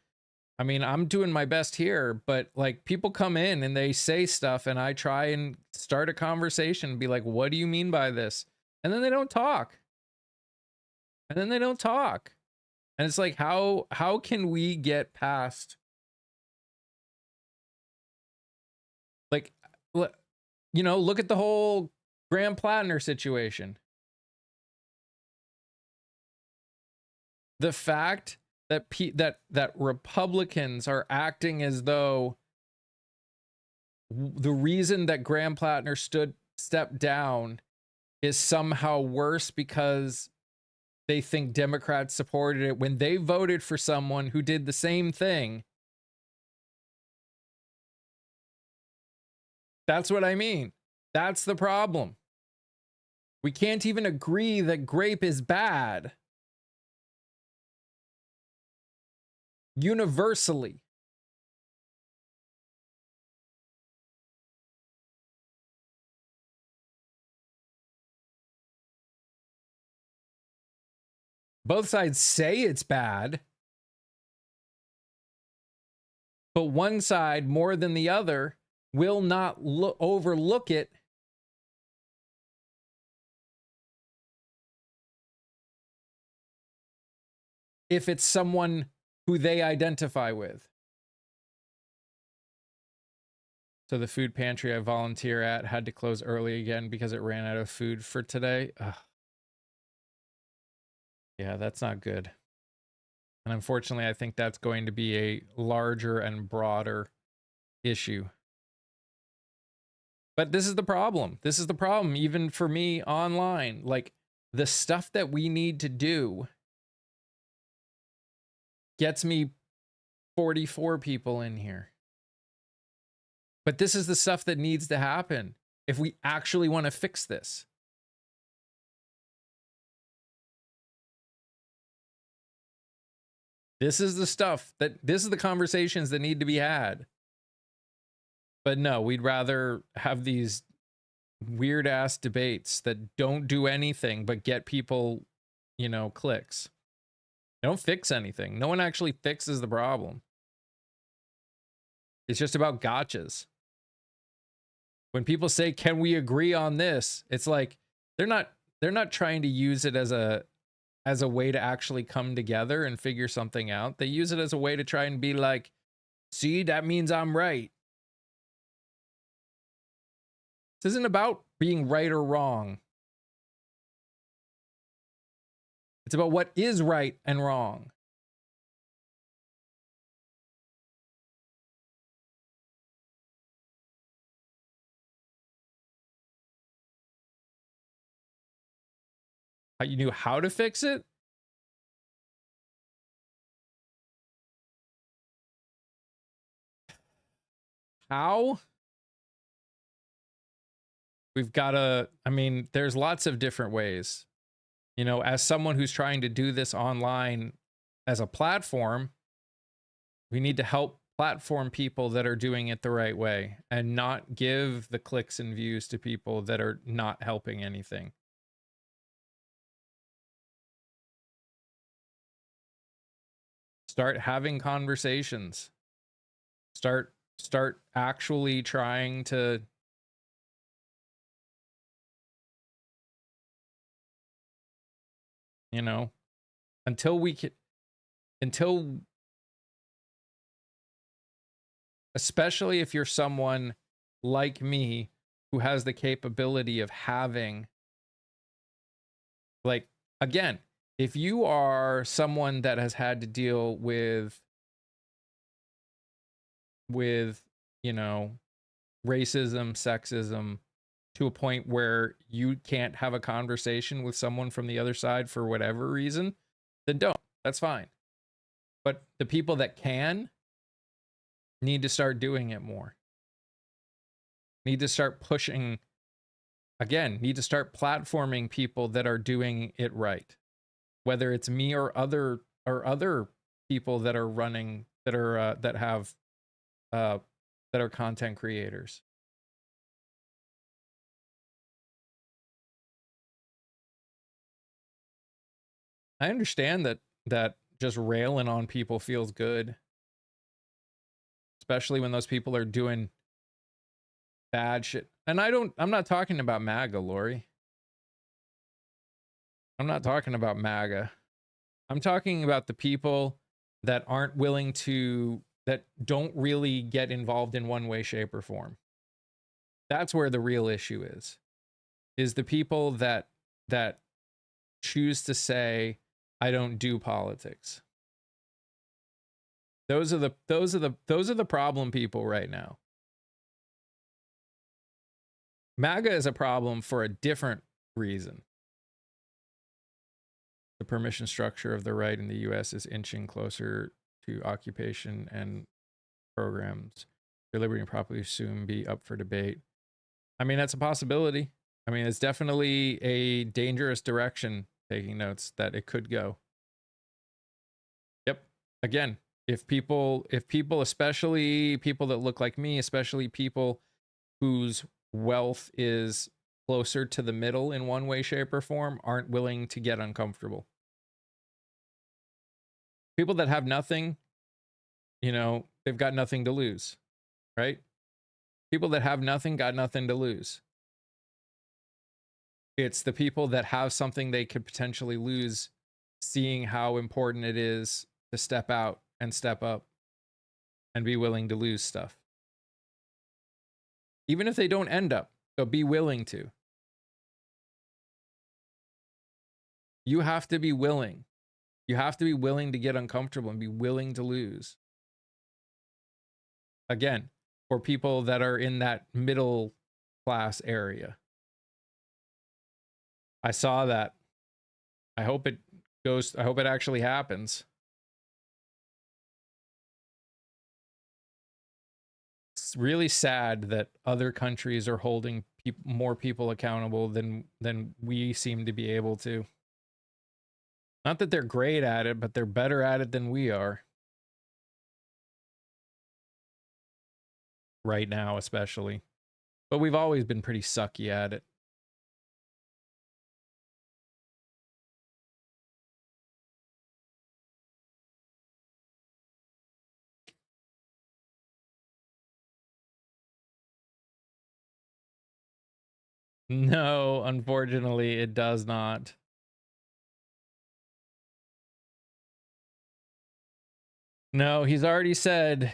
I mean, I'm doing my best here, but like, people come in and they say stuff and I try and start a conversation and be like, what do you mean by this? And then they don't talk. And then they don't talk. And it's like, how can we get past, like, you know, look at the whole Graham Plattner situation. The fact that that Republicans are acting as though the reason that Graham Plattner stepped down is somehow worse because they think Democrats supported it when they voted for someone who did the same thing. That's what I mean. That's the problem. We can't even agree that grape is bad. Universally. Both sides say it's bad, but one side more than the other will not overlook it if it's someone who they identify with. So the food pantry I volunteer at had to close early again because it ran out of food for today. Ugh. Yeah, that's not good. And unfortunately, I think that's going to be a larger and broader issue. But this is the problem. This is the problem, even for me online. Like, the stuff that we need to do gets me 44 people in here. But this is the stuff that needs to happen if we actually want to fix this. This is the stuff this is the conversations that need to be had. But no, we'd rather have these weird ass debates that don't do anything but get people, clicks. They don't fix anything. No one actually fixes the problem. It's just about gotchas. When people say, "Can we agree on this?" It's like they're not trying to use it as a way to actually come together and figure something out. They use it as a way to try and be like, "See, that means I'm right." This isn't about being right or wrong. It's about what is right and wrong. You knew how to fix it? How? We've got to, there's lots of different ways. As someone who's trying to do this online as a platform, we need to help platform people that are doing it the right way and not give the clicks and views to people that are not helping anything. Start having conversations. Start actually trying to until especially if you're someone like me who has the capability of having, like, again, if you are someone that has had to deal with racism, sexism, to a point where you can't have a conversation with someone from the other side for whatever reason, then don't. That's fine. But the people that can need to start doing it more. Need to start pushing, again, need to start platforming people that are doing it right. Whether it's me or other people that are running, that are content creators. I understand that just railing on people feels good, especially when those people are doing bad shit. And I'm not talking about MAGA, Lori. I'm not talking about MAGA. I'm talking about the people that aren't willing to, that don't really get involved in one way, shape, or form. That's where the real issue is the people that choose to say, I don't do politics. Those are the problem people right now. MAGA is a problem for a different reason. the permission structure of the right in the US is inching closer to occupation and programs. Their liberty and property soon be up for debate. I mean, that's a possibility. I mean, it's definitely a dangerous direction, taking notes, that it could go. Yep. Again, if people, especially people that look like me, especially people whose wealth is closer to the middle in one way, shape, or form, aren't willing to get uncomfortable. People that have nothing, you know, they've got nothing to lose, right? People that have nothing got nothing to lose. It's the people that have something they could potentially lose, seeing how important it is to step out and step up and be willing to lose stuff. Even if they don't end up, but be willing to. You have to be willing. You have to be willing to get uncomfortable and be willing to lose. Again, for people that are in that middle class area. I saw that. I hope it actually happens. It's really sad that other countries are holding more people accountable than we seem to be able to. Not that they're great at it, but they're better at it than we are. Right now, especially. But we've always been pretty sucky at it. No, unfortunately, it does not. No, he's already said.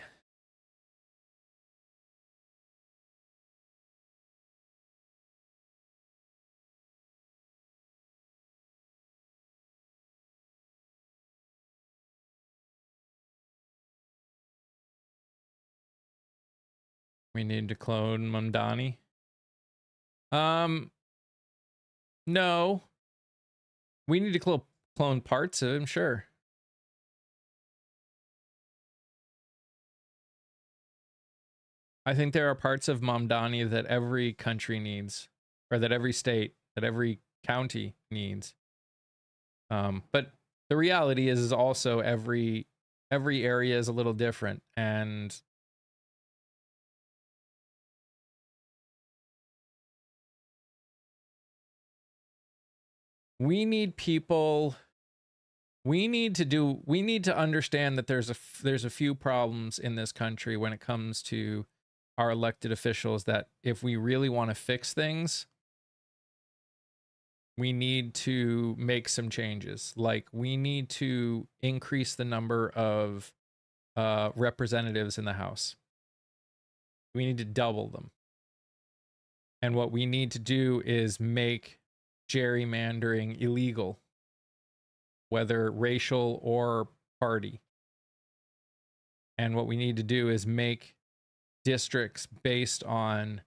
We need to clone Mamdani. No. We need to clone parts of him, sure. I think there are parts of Mamdani that every country needs, or that every state, that every county needs. But the reality is also every area is a little different, and we need people. We need to understand that there's a few problems in this country when it comes to our elected officials, that if we really want to fix things, we need to make some changes. Like, we need to increase the number of representatives in the House. We need to double them. And what we need to do is make gerrymandering illegal, whether racial or party. And what we need to do is make districts based on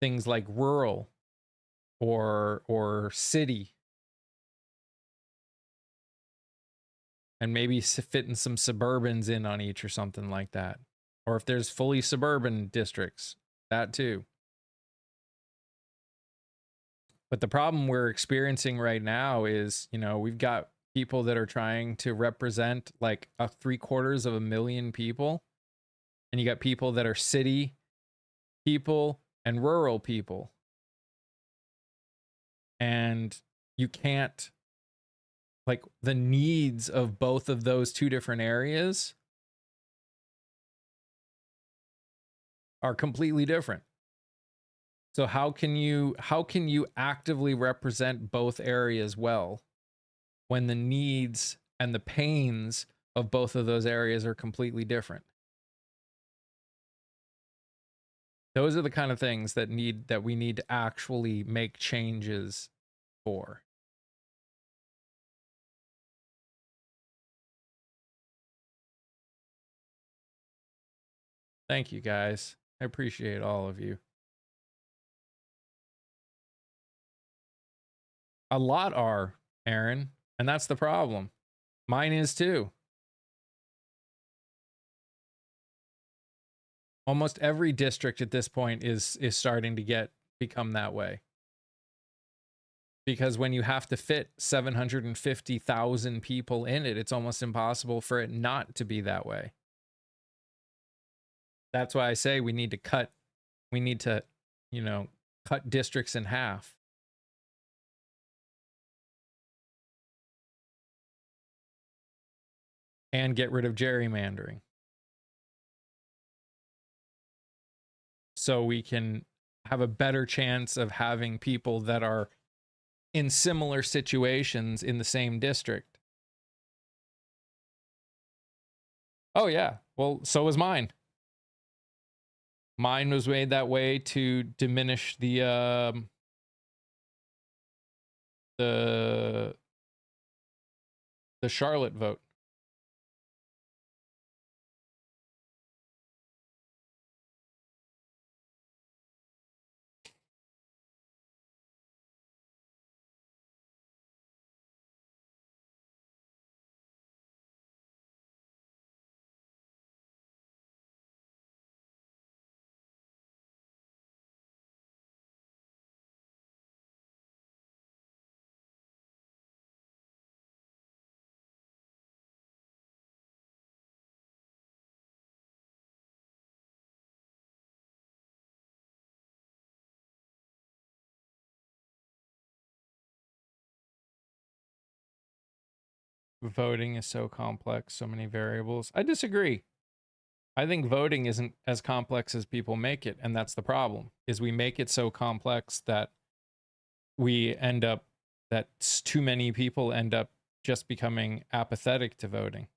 things like rural or city, and maybe fitting some suburbans in on each or something like that. Or if there's fully suburban districts, that too. But the problem we're experiencing right now is, you know, we've got people that are trying to represent like 750,000 people. And you got people that are city people and rural people. And you can't, like, the needs of both of those two different areas are completely different. So how can you actively represent both areas well when the needs and the pains of both of those areas are completely different? Those are the kind of things that we need to actually make changes for. Thank you, guys. I appreciate all of you. A lot are, Aaron, And that's the problem. Mine is too. Almost every district at this point is starting to become that way. Because when you have to fit 750,000 people in it, it's almost impossible for it not to be that way. That's why I say we need to, cut districts in half. And get rid of gerrymandering. So we can have a better chance of having people that are in similar situations in the same district. Oh yeah, well, so was mine. Mine was made that way to diminish the Charlotte vote. Voting is so complex, so many variables. I disagree. I think voting isn't as complex as people make it, and that's the problem. Is we make it so complex that we end up that too many people end up just becoming apathetic to voting.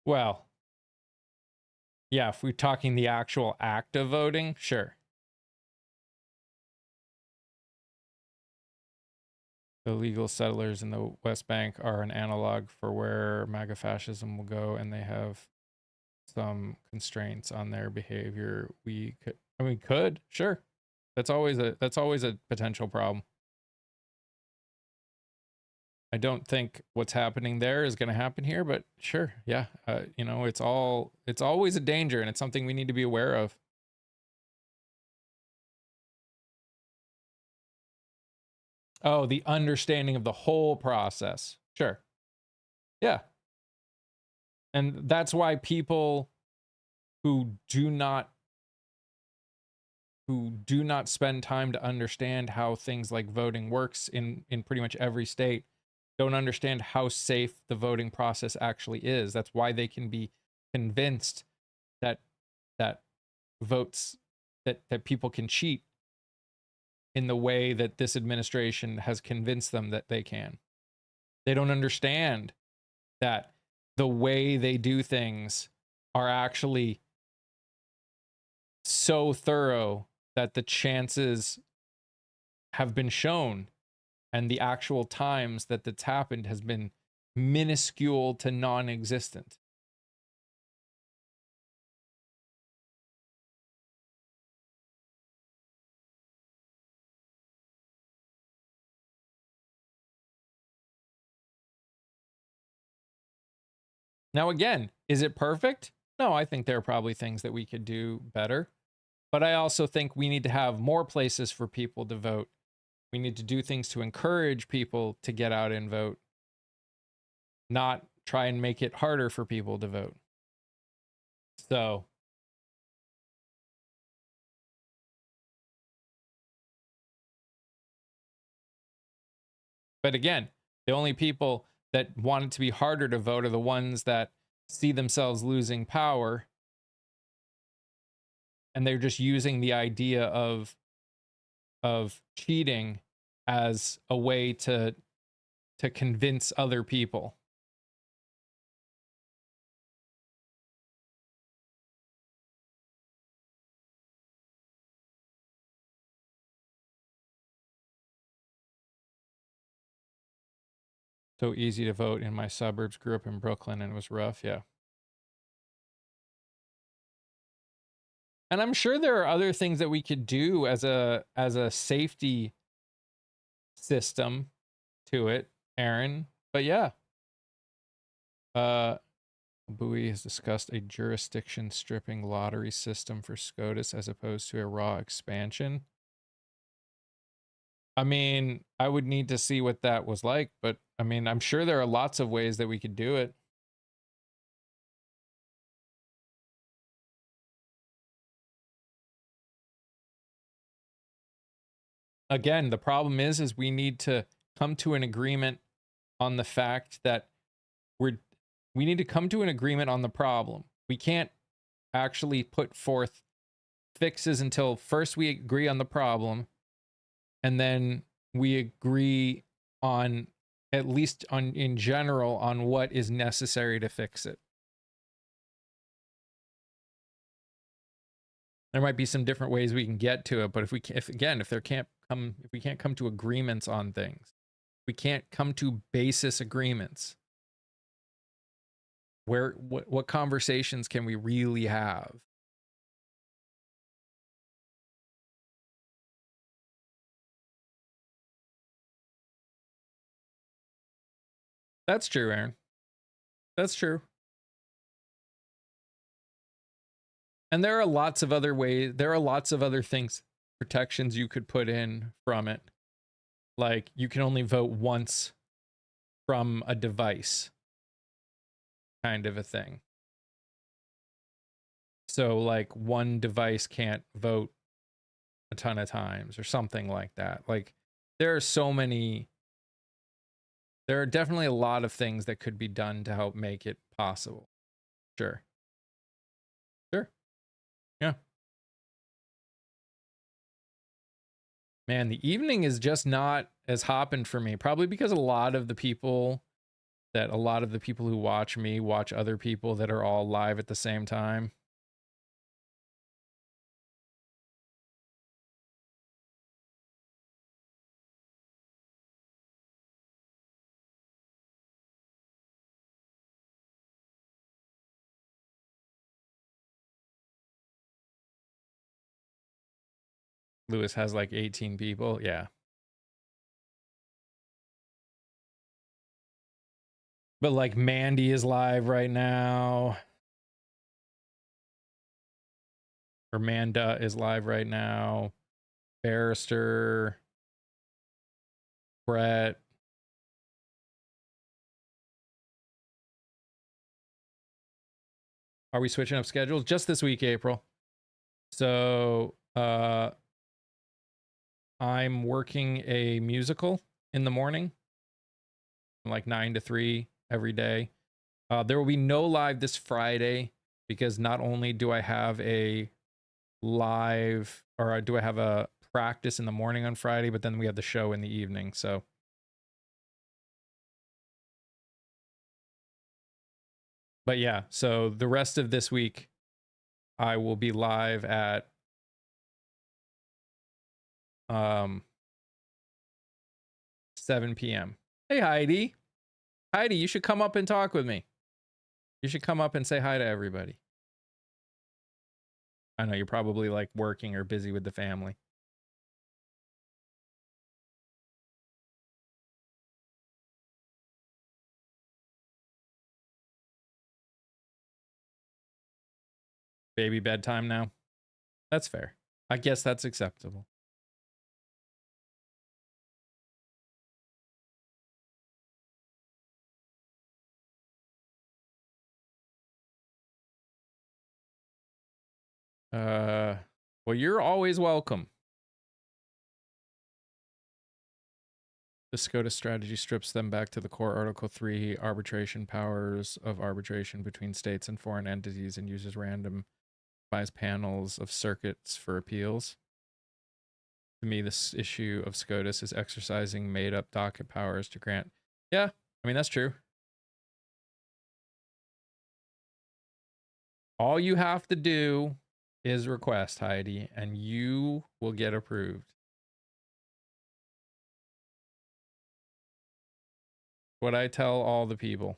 Well, yeah, if we're talking the actual act of voting, sure. The legal settlers in the West Bank are an analog for where MAGA fascism will go, and they have some constraints on their behavior. Could, sure. That's always a potential problem. I don't think what's happening there is going to happen here, but sure, yeah. It's always a danger, and it's something we need to be aware of. Oh, the understanding of the whole process. Sure. Yeah. And that's why people who do not spend time to understand how things like voting works in pretty much every state don't understand how safe the voting process actually is. That's why they can be convinced that votes that people can cheat in the way that this administration has convinced them that they can. They don't understand that the way they do things are actually so thorough that the chances have been shown and the actual times that that's happened has been minuscule to non-existent. Now, again, is it perfect? No, I think there are probably things that we could do better. But I also think we need to have more places for people to vote. We need to do things to encourage people to get out and vote, not try and make it harder for people to vote. So, but again, the only people that want it to be harder to vote are the ones that see themselves losing power, and they're just using the idea of cheating as a way to convince other people. So easy to vote in my suburbs. Grew up in Brooklyn and it was rough. Yeah. And I'm sure there are other things that we could do as a safety system to it, Aaron. But yeah, uh, Bowie has discussed a jurisdiction stripping lottery system for SCOTUS as opposed to a raw expansion. I mean, I would need to see what that was like, but I mean, I'm sure there are lots of ways that we could do it. Again, the problem is we need to come to an agreement on the fact that we need to come to an agreement on the problem. We can't actually put forth fixes until first we agree on the problem, and then we agree on, at least on in general, on what is necessary to fix it. There might be some different ways we can get to it, but if we can't come to agreements on things, we can't come to basis agreements. What conversations can we really have? That's true, Aaron. That's true. And there are lots of other ways, there are lots of other things, protections you could put in from it. Like you can only vote once from a device, kind of a thing. So like one device can't vote a ton of times or something like that. Like there are definitely a lot of things that could be done to help make it possible. Sure. Sure. Yeah. Man, the evening is just not as hopping for me. Probably because a lot of the people who watch me watch other people that are all live at the same time. Lewis has like 18 people. Yeah. But like Mandy is live right now. Or Manda is live right now. Barrister. Brett. Are we switching up schedules? Just this week, April. So I'm working a musical in the morning, like 9 to 3 every day. There will be no live this Friday because not only do I have a live, or do I have a practice in the morning on Friday, but then we have the show in the evening. So but yeah, so the rest of this week I will be live at 7 p.m. Hey Heidi. Heidi, you should come up and talk with me. You should come up and say hi to everybody. I know you're probably like working or busy with the family. Baby bedtime now. That's fair. I guess that's acceptable. Well, you're always welcome. The SCOTUS strategy strips them back to the core Article 3 arbitration powers of arbitration between states and foreign entities and uses randomized panels of circuits for appeals. To me, this issue of SCOTUS is exercising made-up docket powers to grant. Yeah, I mean, that's true. All you have to do is request, Heidi, and you will get approved. What I tell all the people.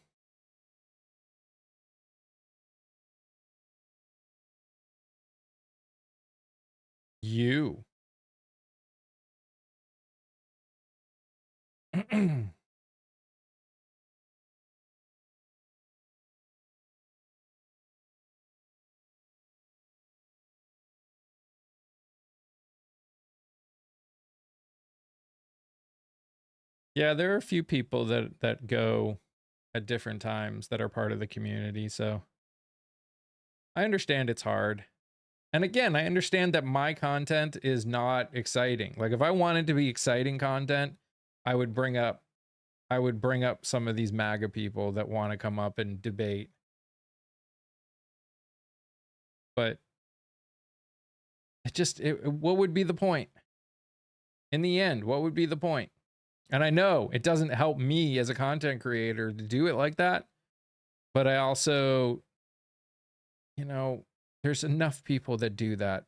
Yeah, there are a few people that go at different times that are part of the community, so I understand it's hard. And again, I understand that my content is not exciting. Like if I wanted to be exciting content, I would bring up some of these MAGA people that want to come up and debate. But what would be the point? In the end, what would be the point? And I know it doesn't help me as a content creator to do it like that, but I also, there's enough people that do that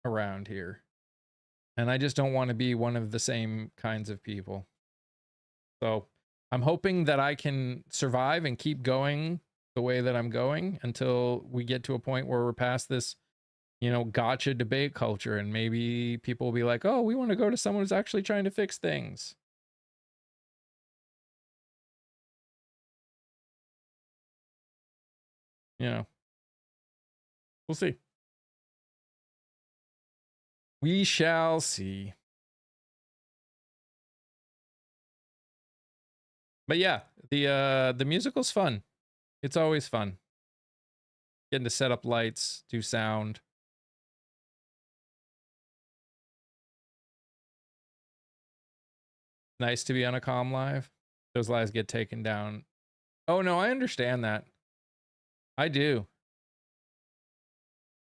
around here. And I just don't want to be one of the same kinds of people. So I'm hoping that I can survive and keep going the way that I'm going until we get to a point where we're past this, gotcha debate culture. And maybe people will be like, oh, we want to go to someone who's actually trying to fix things. We'll see. We shall see. But yeah, the musical's fun. It's always fun. Getting to set up lights, do sound. Nice to be on a comm live. Those lives get taken down. Oh no, I understand that. I do.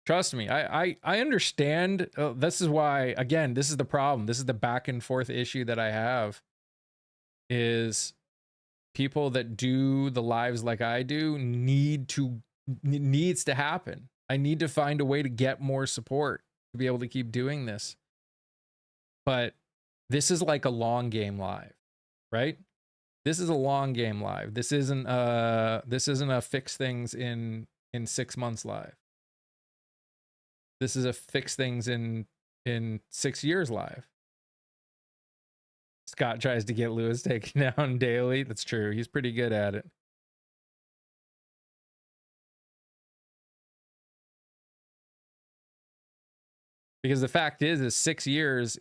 Trust me, I understand. This is why, again, this is the problem. This is the back and forth issue that I have. Is people that do the lives like I do needs to happen. I need to find a way to get more support to be able to keep doing this. But this is like a long game live, right? This is a long game live. This isn't a fix things in 6 months live. This is a fix things in 6 years live. Scott tries to get Lewis taken down daily. That's true. He's pretty good at it. Because the fact is 6 years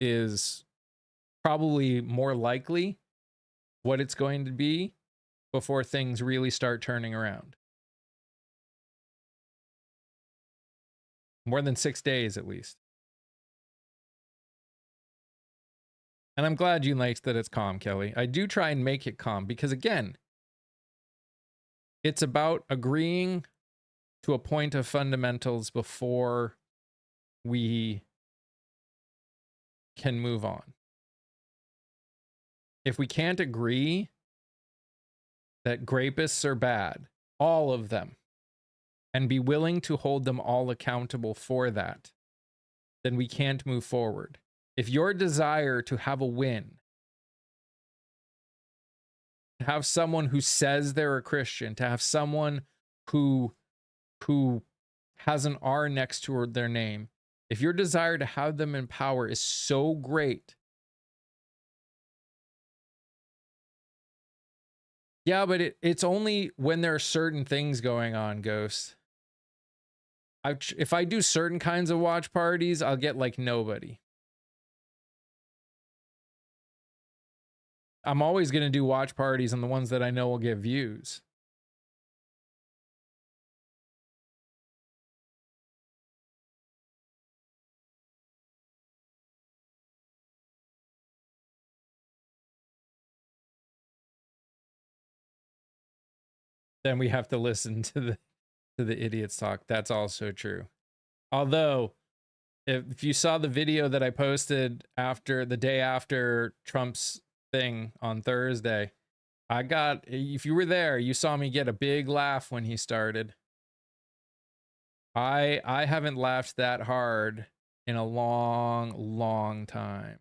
is probably more likely what it's going to be before things really start turning around. More than 6 days, at least. And I'm glad you liked that it's calm, Kelly. I do try and make it calm because, again, it's about agreeing to a point of fundamentals before we can move on. If we can't agree that grapists are bad, all of them, and be willing to hold them all accountable for that, then we can't move forward. If your desire to have a win, to have someone who says they're a Christian, to have someone who has an R next to their name, if your desire to have them in power is so great, yeah, but it's only when there are certain things going on, Ghost. If I do certain kinds of watch parties, I'll get like nobody. I'm always going to do watch parties on the ones that I know will get views. Then we have to listen to the idiots talk. That's also true. Although, if you saw the video that I posted after the day after Trump's thing on Thursday, if you were there, you saw me get a big laugh when he started. I haven't laughed that hard in a long time.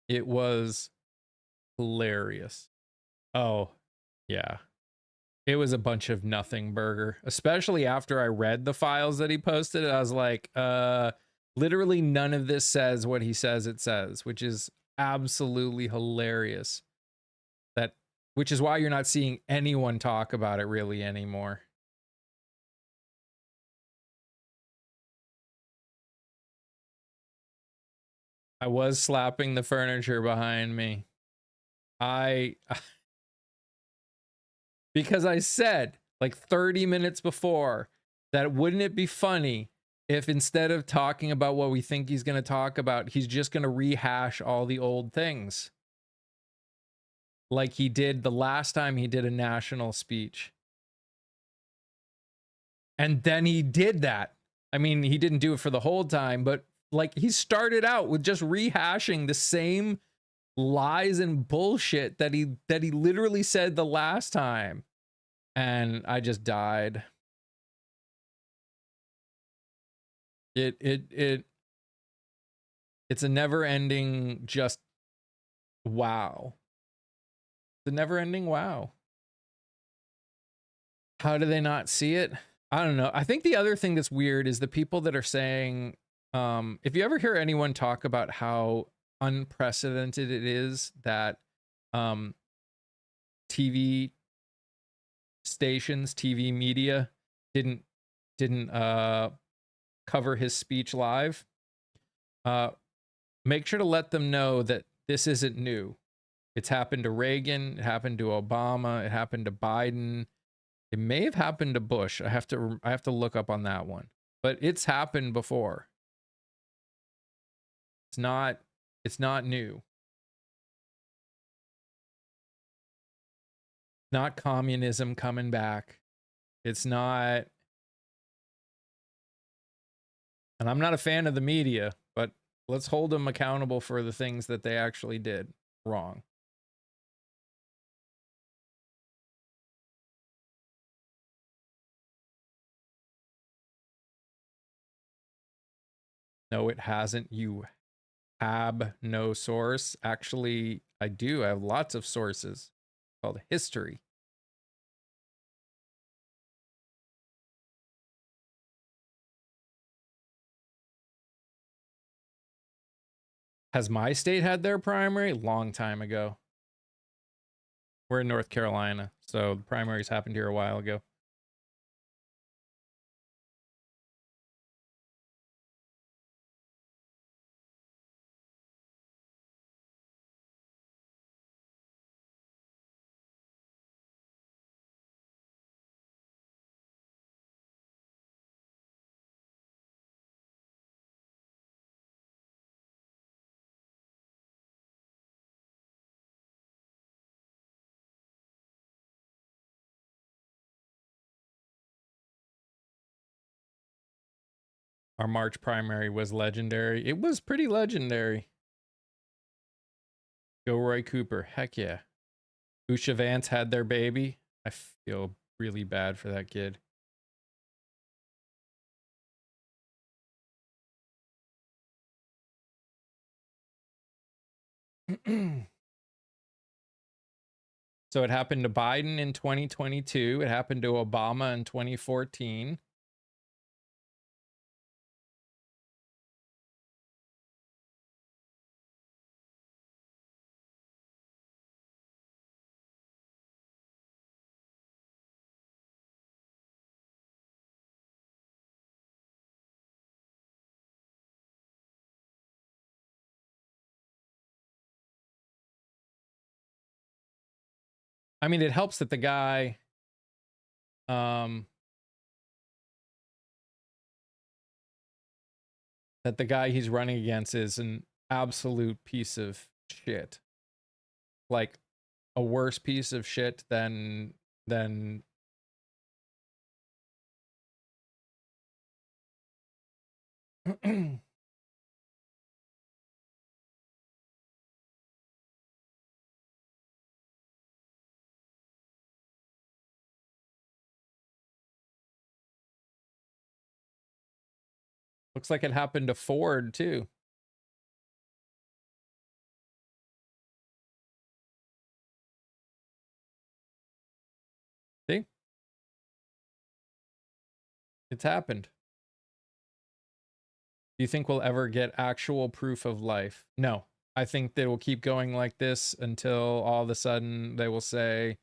It was hilarious. Oh, yeah. It was a bunch of nothing burger, especially after I read the files that he posted. I was like, literally none of this says what he says it says, which is absolutely hilarious. Which is why you're not seeing anyone talk about it really anymore. I was slapping the furniture behind me. I because I said like 30 minutes before that wouldn't it be funny if instead of talking about what we think he's going to talk about, he's just going to rehash all the old things like he did the last time he did a national speech. And then he did that. I mean, he didn't do it for the whole time, but like he started out with just rehashing the same lies and bullshit that he literally said the last time. And I just died. It's a never-ending just wow. It's a never-ending wow. How do they not see it? I don't know. I think the other thing that's weird is the people that are saying, if you ever hear anyone talk about how unprecedented it is that TV stations, TV media didn't cover his speech live, make sure to let them know that this isn't new. It's happened to Reagan, it happened to Obama, it happened to Biden. It may have happened to Bush. I have to look up on that one. But it's happened before. It's not new. Not communism coming back. It's not. And I'm not a fan of the media, but let's hold them accountable for the things that they actually did wrong. No, it hasn't. You have no source. Actually, I do. I have lots of sources called history. Has my state had their primary? Long time ago. We're in North Carolina, so the primaries happened here a while ago. Our March primary was legendary. It was pretty legendary. Go Roy Cooper. Heck yeah. Usha Vance had their baby. I feel really bad for that kid. So it happened to Biden in 2022. It happened to Obama in 2014. I mean, it helps that the guy he's running against is an absolute piece of shit. Like a worse piece of shit than looks like it happened to Ford too. See? It's happened. Do you think we'll ever get actual proof of life? No. I think they will keep going like this until all of a sudden they will say,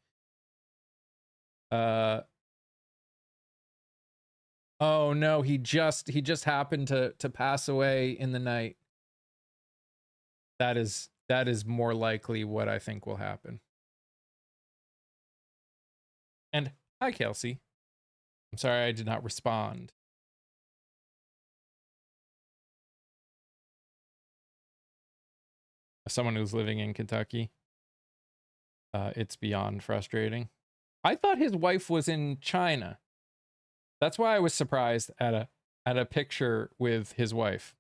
oh no, he just happened to pass away in the night. that is more likely what I think will happen. And hi, Kelsey. I'm sorry I did not respond. As someone who's living in Kentucky, it's beyond frustrating. I thought his wife was in China. That's why I was surprised at a picture with his wife.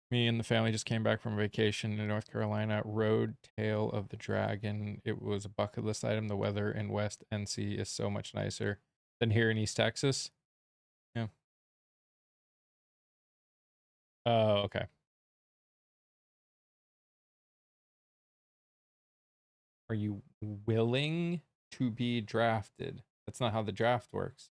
Me and the family just came back from vacation in North Carolina. Rode Tail of the Dragon. It was a bucket list item. The weather in West NC is so much nicer than here in East Texas. Yeah. Oh, okay. Are you willing to be drafted? That's not how the draft works.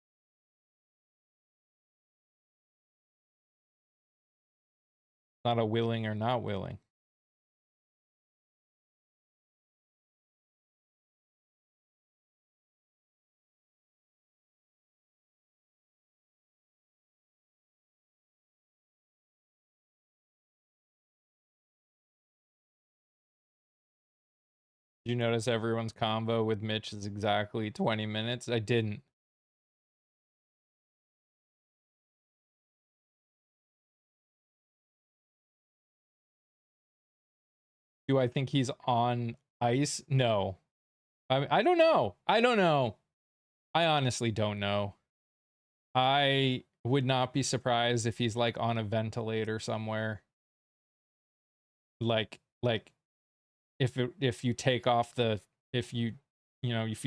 Not a willing or not willing. Did you notice everyone's combo with Mitch is exactly 20 minutes? I didn't. Do I think he's on ice? No. I don't know. I don't know. I honestly don't know. I would not be surprised if he's like on a ventilator somewhere. Like if you take off the if you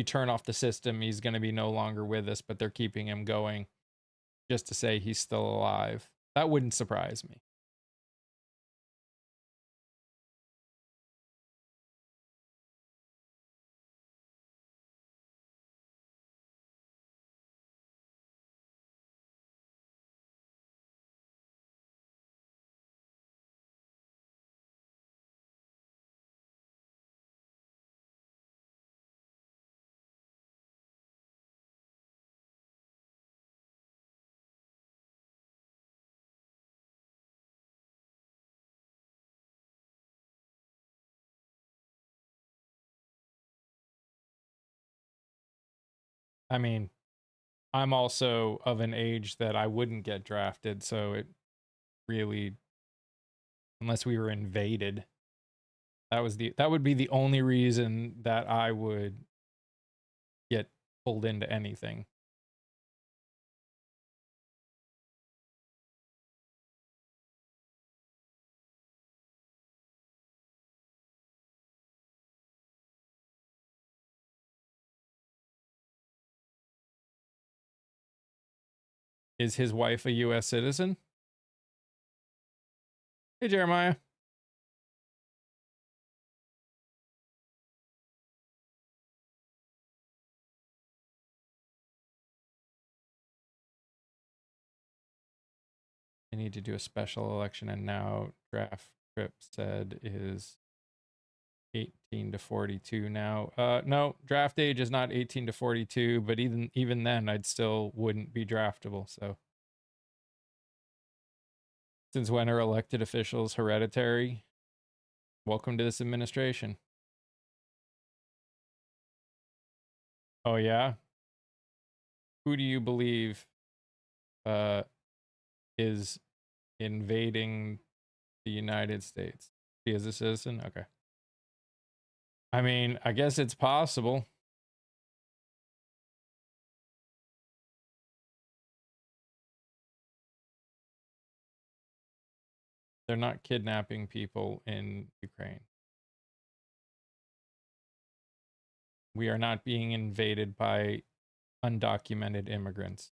turn off the system, he's going to be no longer with us, but they're keeping him going just to say he's still alive. That wouldn't surprise me. I mean, I'm also of an age that I wouldn't get drafted, so it really, unless we were invaded, that would be the only reason that I would get pulled into anything. Is his wife a US citizen? Hey, Jeremiah. I need to do a special election, and now draft trip said is 18 to 42 now. No, draft age is not 18 to 42, but even then I'd still wouldn't be draftable. So since when are elected officials hereditary? Welcome to this administration. Oh yeah? Who do you believe is invading the United States? She is a citizen? Okay. I mean, I guess it's possible. They're not kidnapping people in Ukraine. We are not being invaded by undocumented immigrants.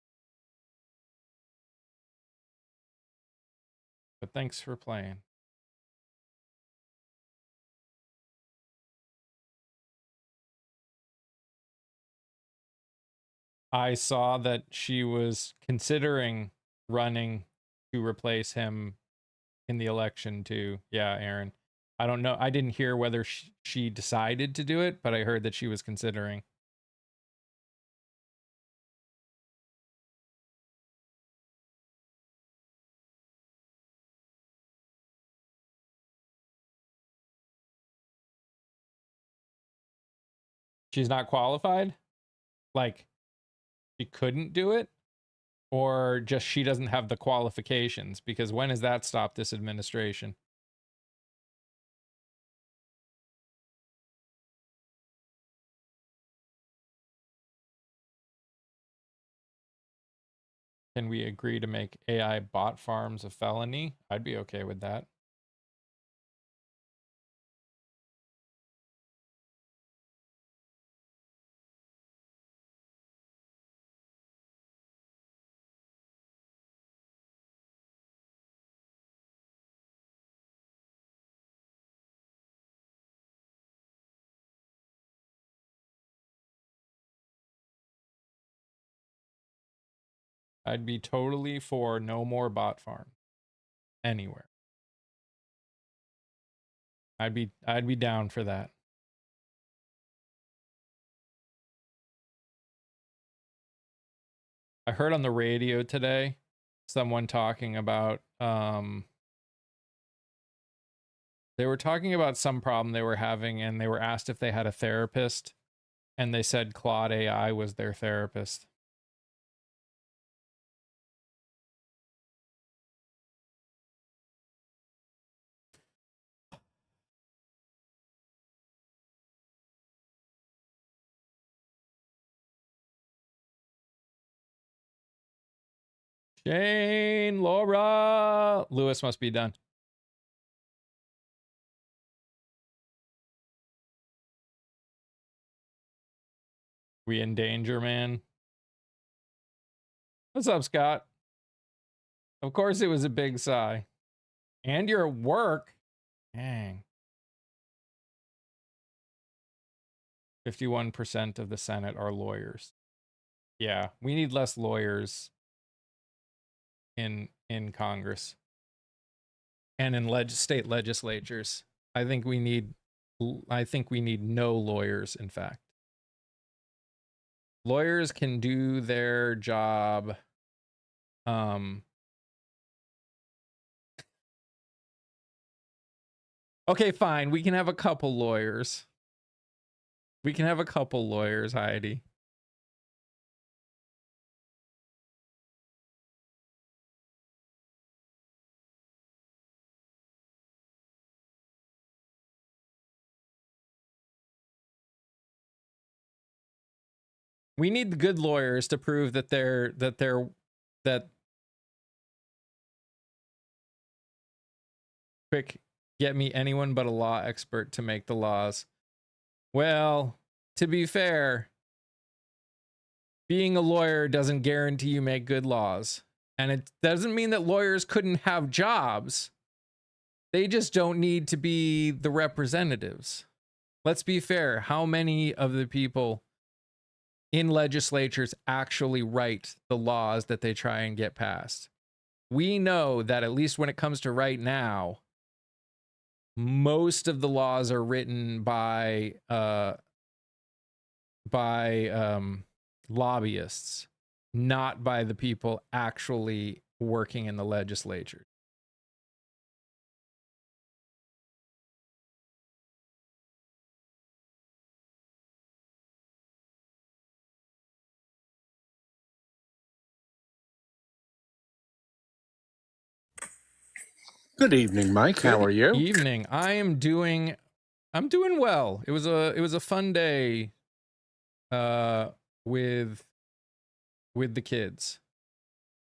But thanks for playing. I saw that she was considering running to replace him in the election too. Yeah, Aaron. I don't know. I didn't hear whether she decided to do it, but I heard that she was considering. She's not qualified? Like, she couldn't do it? Or just she doesn't have the qualifications? Because when has that stopped this administration? Can we agree to make AI bot farms a felony? I'd be okay with that. I'd be totally for no more bot farm anywhere. I'd be down for that. I heard on the radio today someone talking about they were talking about some problem they were having, and they were asked if they had a therapist, and they said Claude AI was their therapist. Shane, Laura, Lewis must be done. We in danger, man. What's up, Scott? Of course it was a big sigh. And you're at work. Dang. 51% of the Senate are lawyers. Yeah, we need less lawyers in Congress and in state legislatures. I think we need no lawyers, in fact. Lawyers can do their job okay, fine. We can have a couple lawyers. We can have a couple lawyers, Heidi. We need the good lawyers to prove that quick, get me anyone but a law expert to make the laws. Well, to be fair, being a lawyer doesn't guarantee you make good laws. And it doesn't mean that lawyers couldn't have jobs. They just don't need to be the representatives. Let's be fair. How many of the people in legislatures actually write the laws that they try and get passed? We know that at least when it comes to right now, most of the laws are written by lobbyists, not by the people actually working in the legislature. Good evening, Mike. How are you? Evening. I'm doing well. It was a fun day with the kids.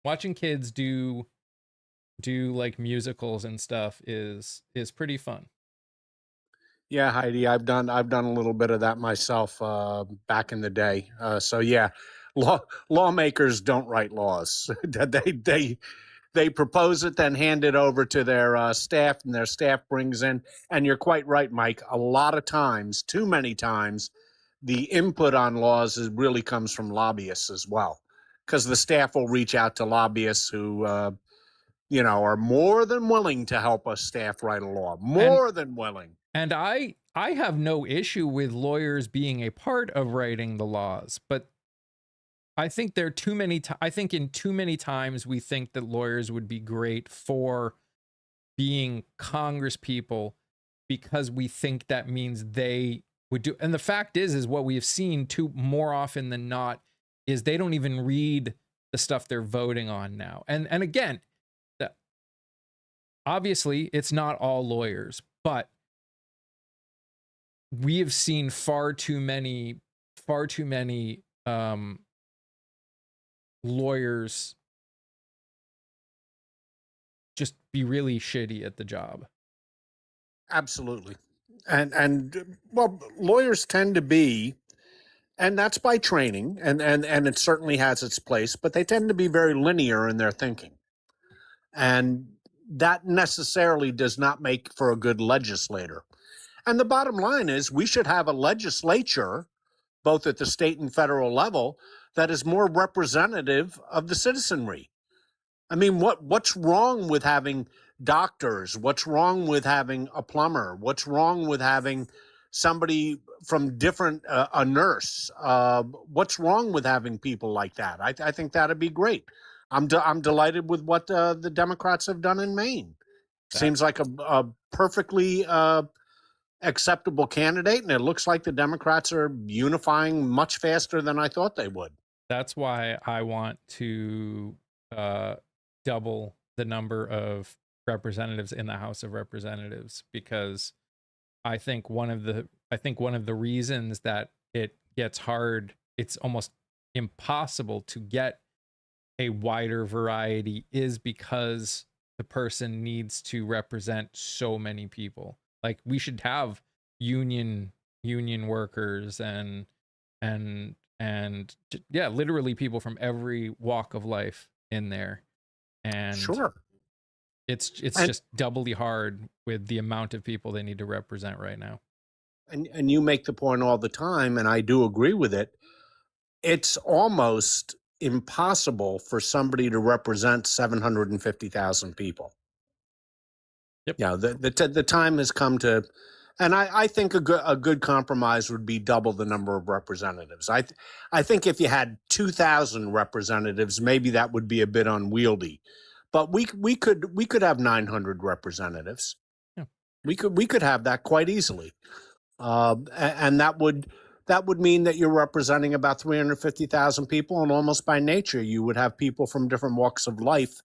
Watching kids do like musicals and stuff is pretty fun. Yeah, Heidi, I've done a little bit of that myself back in the day. So yeah, lawmakers don't write laws. They propose it, then hand it over to their staff, and their staff brings in. And you're quite right, Mike. A lot of times, too many times, the input on laws really comes from lobbyists as well, because the staff will reach out to lobbyists who are more than willing to help us staff write a law. More than willing. And I have no issue with lawyers being a part of writing the laws, but I think there are too many. I think in too many times we think that lawyers would be great for being Congress people because we think that means they would do. And the fact is what we have seen too more often than not is they don't even read the stuff they're voting on now. And again, obviously it's not all lawyers, but we have seen far too many lawyers just be really shitty at the job. Absolutely. And well, lawyers tend to be, and that's by training, and it certainly has its place, but they tend to be very linear in their thinking. And that necessarily does not make for a good legislator. And the bottom line is we should have a legislature, both at the state and federal level, that is more representative of the citizenry. I mean, what's wrong with having doctors? What's wrong with having a plumber? What's wrong with having somebody from different, a nurse? What's wrong with having people like that? I think that'd be great. I'm delighted with what the Democrats have done in Maine. Seems like a perfectly acceptable candidate, and it looks like the Democrats are unifying much faster than I thought they would. That's why I want to double the number of representatives in the House of Representatives, because I think one of the reasons that it gets hard, it's almost impossible to get a wider variety, is because the person needs to represent so many people. Like, we should have union workers and yeah, literally people from every walk of life in there. And sure, it's just doubly hard with the amount of people they need to represent right now. And you make the point all the time, and I do agree with it. It's almost impossible for somebody to represent 750,000 people. Yep. Yeah, the time has come to, and I think a good compromise would be double the number of representatives. I think if you had 2,000 representatives, maybe that would be a bit unwieldy, but we could have 900 representatives. Yeah. We could have that quite easily, and that would mean that you're representing about 350,000 people, and almost by nature you would have people from different walks of life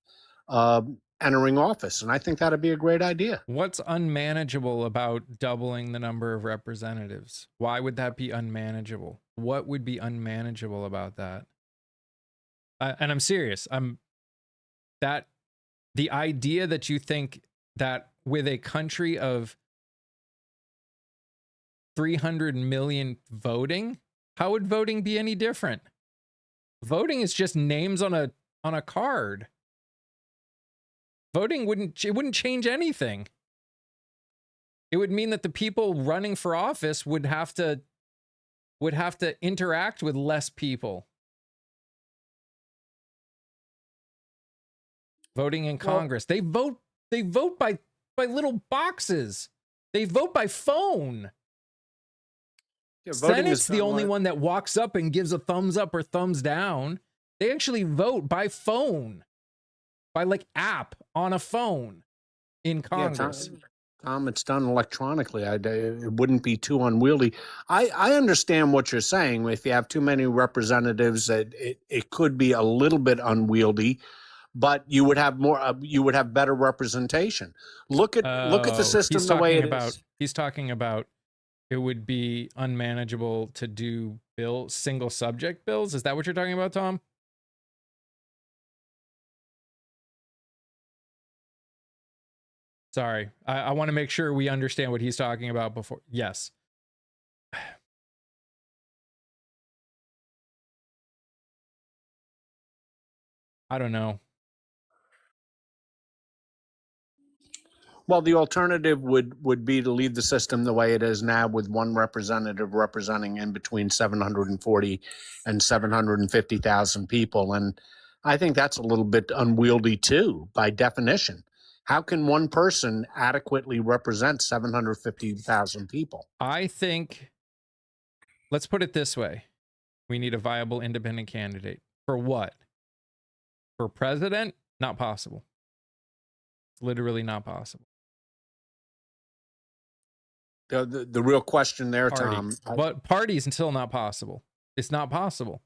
entering office, and I think that'd be a great idea. What's unmanageable about doubling the number of representatives? Why would that be unmanageable? What would be unmanageable about that? And I'm serious. The idea that you think that with a country of 300 million voting, how would voting be any different? Voting is just names on a card. Voting wouldn't change anything. It would mean that the people running for office would have to interact with less people. Voting in Congress, they vote by little boxes. They vote by phone. Yeah, Senate's the only one that walks up and gives a thumbs up or thumbs down. They actually vote by phone, by like app on a phone in Congress. Yeah, Tom, it's done electronically. It wouldn't be too unwieldy. I understand what you're saying. If you have too many representatives, it could be a little bit unwieldy, but you would have more. You would have better representation. Look at the system the way it is. He's talking about it would be unmanageable to do single subject bills. Is that what you're talking about, Tom? Sorry, I want to make sure we understand what he's talking about before. Yes. I don't know. Well, the alternative would be to leave the system the way it is now, with one representative representing in between 740 and 750,000 people. And I think that's a little bit unwieldy too, by definition. How can one person adequately represent 750,000 people? I think, let's put it this way. We need a viable independent candidate. For what? For president? Not possible. It's literally not possible. The real question there, Party. Tom. But party is still not possible. It's not possible.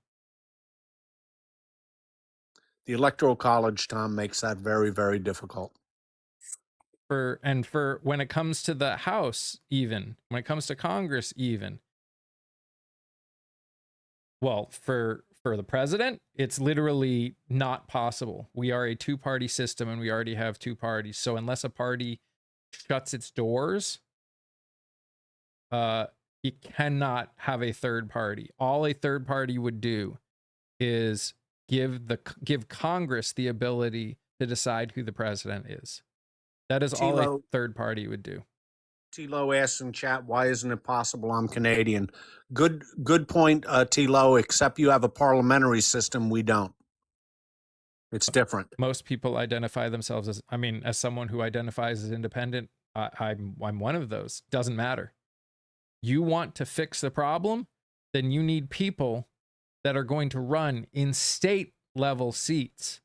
The Electoral College, Tom, makes that very, very difficult. For when it comes to the House, even when it comes to Congress, even, well, for the president, it's literally not possible. We are a two-party system and we already have two parties. So unless a party shuts its doors, you cannot have a third party. All a third party would do is give Congress the ability to decide who the president is. That is all a third party would do. T-Lo asks in chat, why isn't it possible? I'm Canadian. Good point, T-Lo, except you have a parliamentary system. We don't. It's different. Most people identify themselves as, as someone who identifies as independent. I'm one of those. Doesn't matter. You want to fix the problem, then you need people that are going to run in state level seats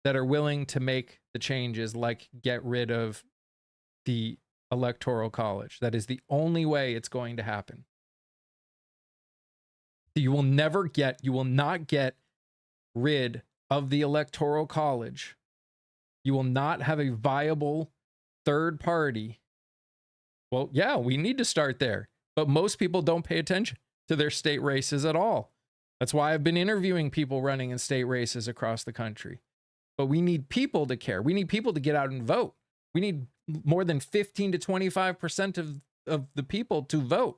that are willing to make the changes, like get rid of the Electoral College. That is the only way it's going to happen. You will not get rid of the Electoral College. You will not have a viable third party. Well, yeah, we need to start there. But most people don't pay attention to their state races at all. That's why I've been interviewing people running in state races across the country. But we need people to care. We need people to get out and vote. We need more than 15 to 25% of the people to vote.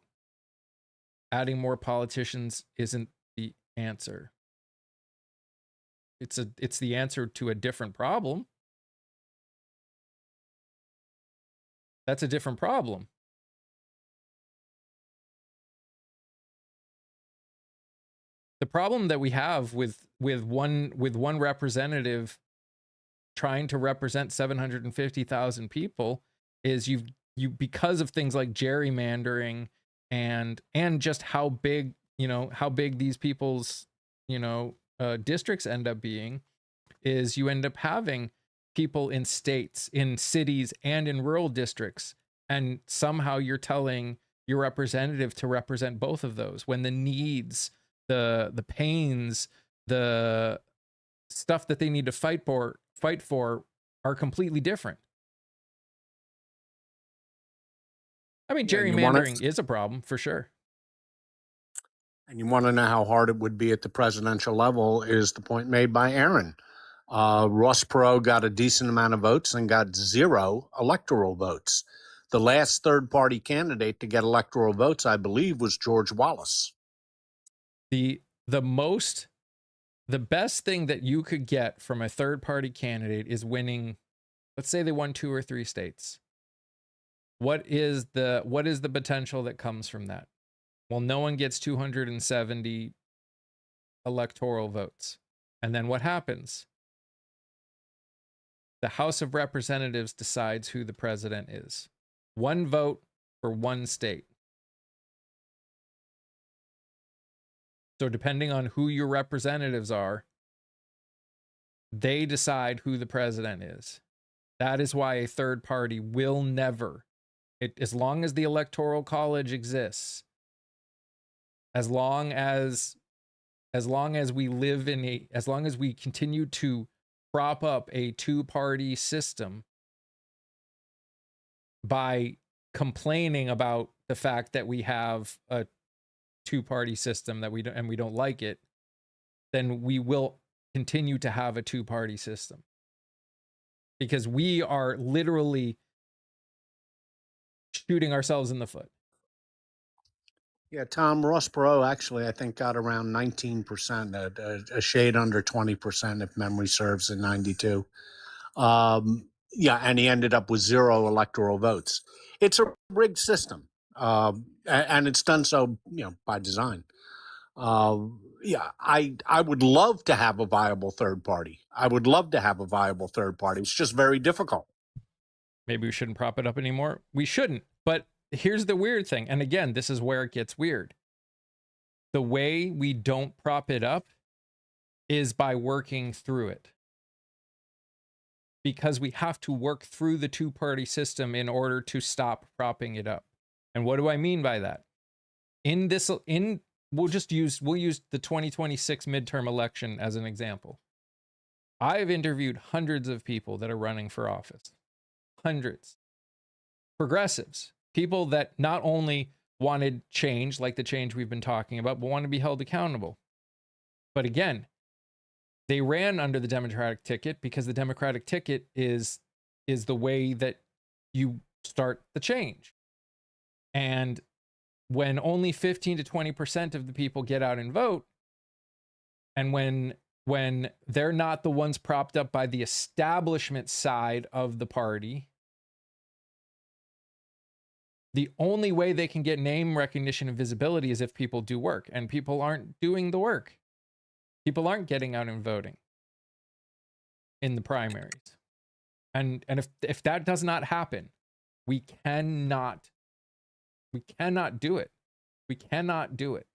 Adding more politicians isn't the answer. It's the answer to a different problem. That's a different problem. The problem that we have with one representative trying to represent 750,000 people is you because of things like gerrymandering and just how big these people's districts end up being, is you end up having people in states, in cities, and in rural districts, and somehow you're telling your representative to represent both of those when the needs, the pains, the stuff that they need to fight for are completely different. Gerrymandering is a problem for sure. And you want to know how hard it would be at the presidential level is the point made by Aaron. Ross Perot got a decent amount of votes and got 0 electoral votes. The last third-party candidate to get electoral votes, I believe, was George Wallace. The best thing that you could get from a third-party candidate is winning. Let's say they won 2 or 3 states. What is the potential that comes from that? Well, no one gets 270 electoral votes. And then what happens? The House of Representatives decides who the president is. 1 vote for 1 state. So depending on who your representatives are, they decide who the president is. That is why a third party will never, as long as the Electoral College exists, as long as we continue to prop up a two-party system by complaining about the fact that we have a two-party system that we don't like it, then we will continue to have a two-party system, because we are literally shooting ourselves in the foot. Yeah, Tom, Ross Perot actually, I think, got around 19%, a shade under 20%, if memory serves, in 92. Yeah, and he ended up with 0 electoral votes. It's a rigged system, and it's done so, by design. Yeah, I would love to have a viable third party. It's just very difficult. Maybe we shouldn't prop it up anymore. We shouldn't. But here's the weird thing. And again, this is where it gets weird. The way we don't prop it up is by working through it. Because we have to work through the two-party system in order to stop propping it up. And what do I mean by that? We'll use the 2026 midterm election as an example. I've interviewed hundreds of people that are running for office. Hundreds. Progressives, people that not only wanted change, like the change we've been talking about, but want to be held accountable. But again, they ran under the Democratic ticket because the Democratic ticket is the way that you start the change. And when only 15 to 20% of the people get out and vote, and when they're not the ones propped up by the establishment side of the party, the only way they can get name recognition and visibility is if people do work, and people aren't doing the work. People aren't getting out and voting in the primaries. And if that does not happen, we cannot do it. We cannot do it.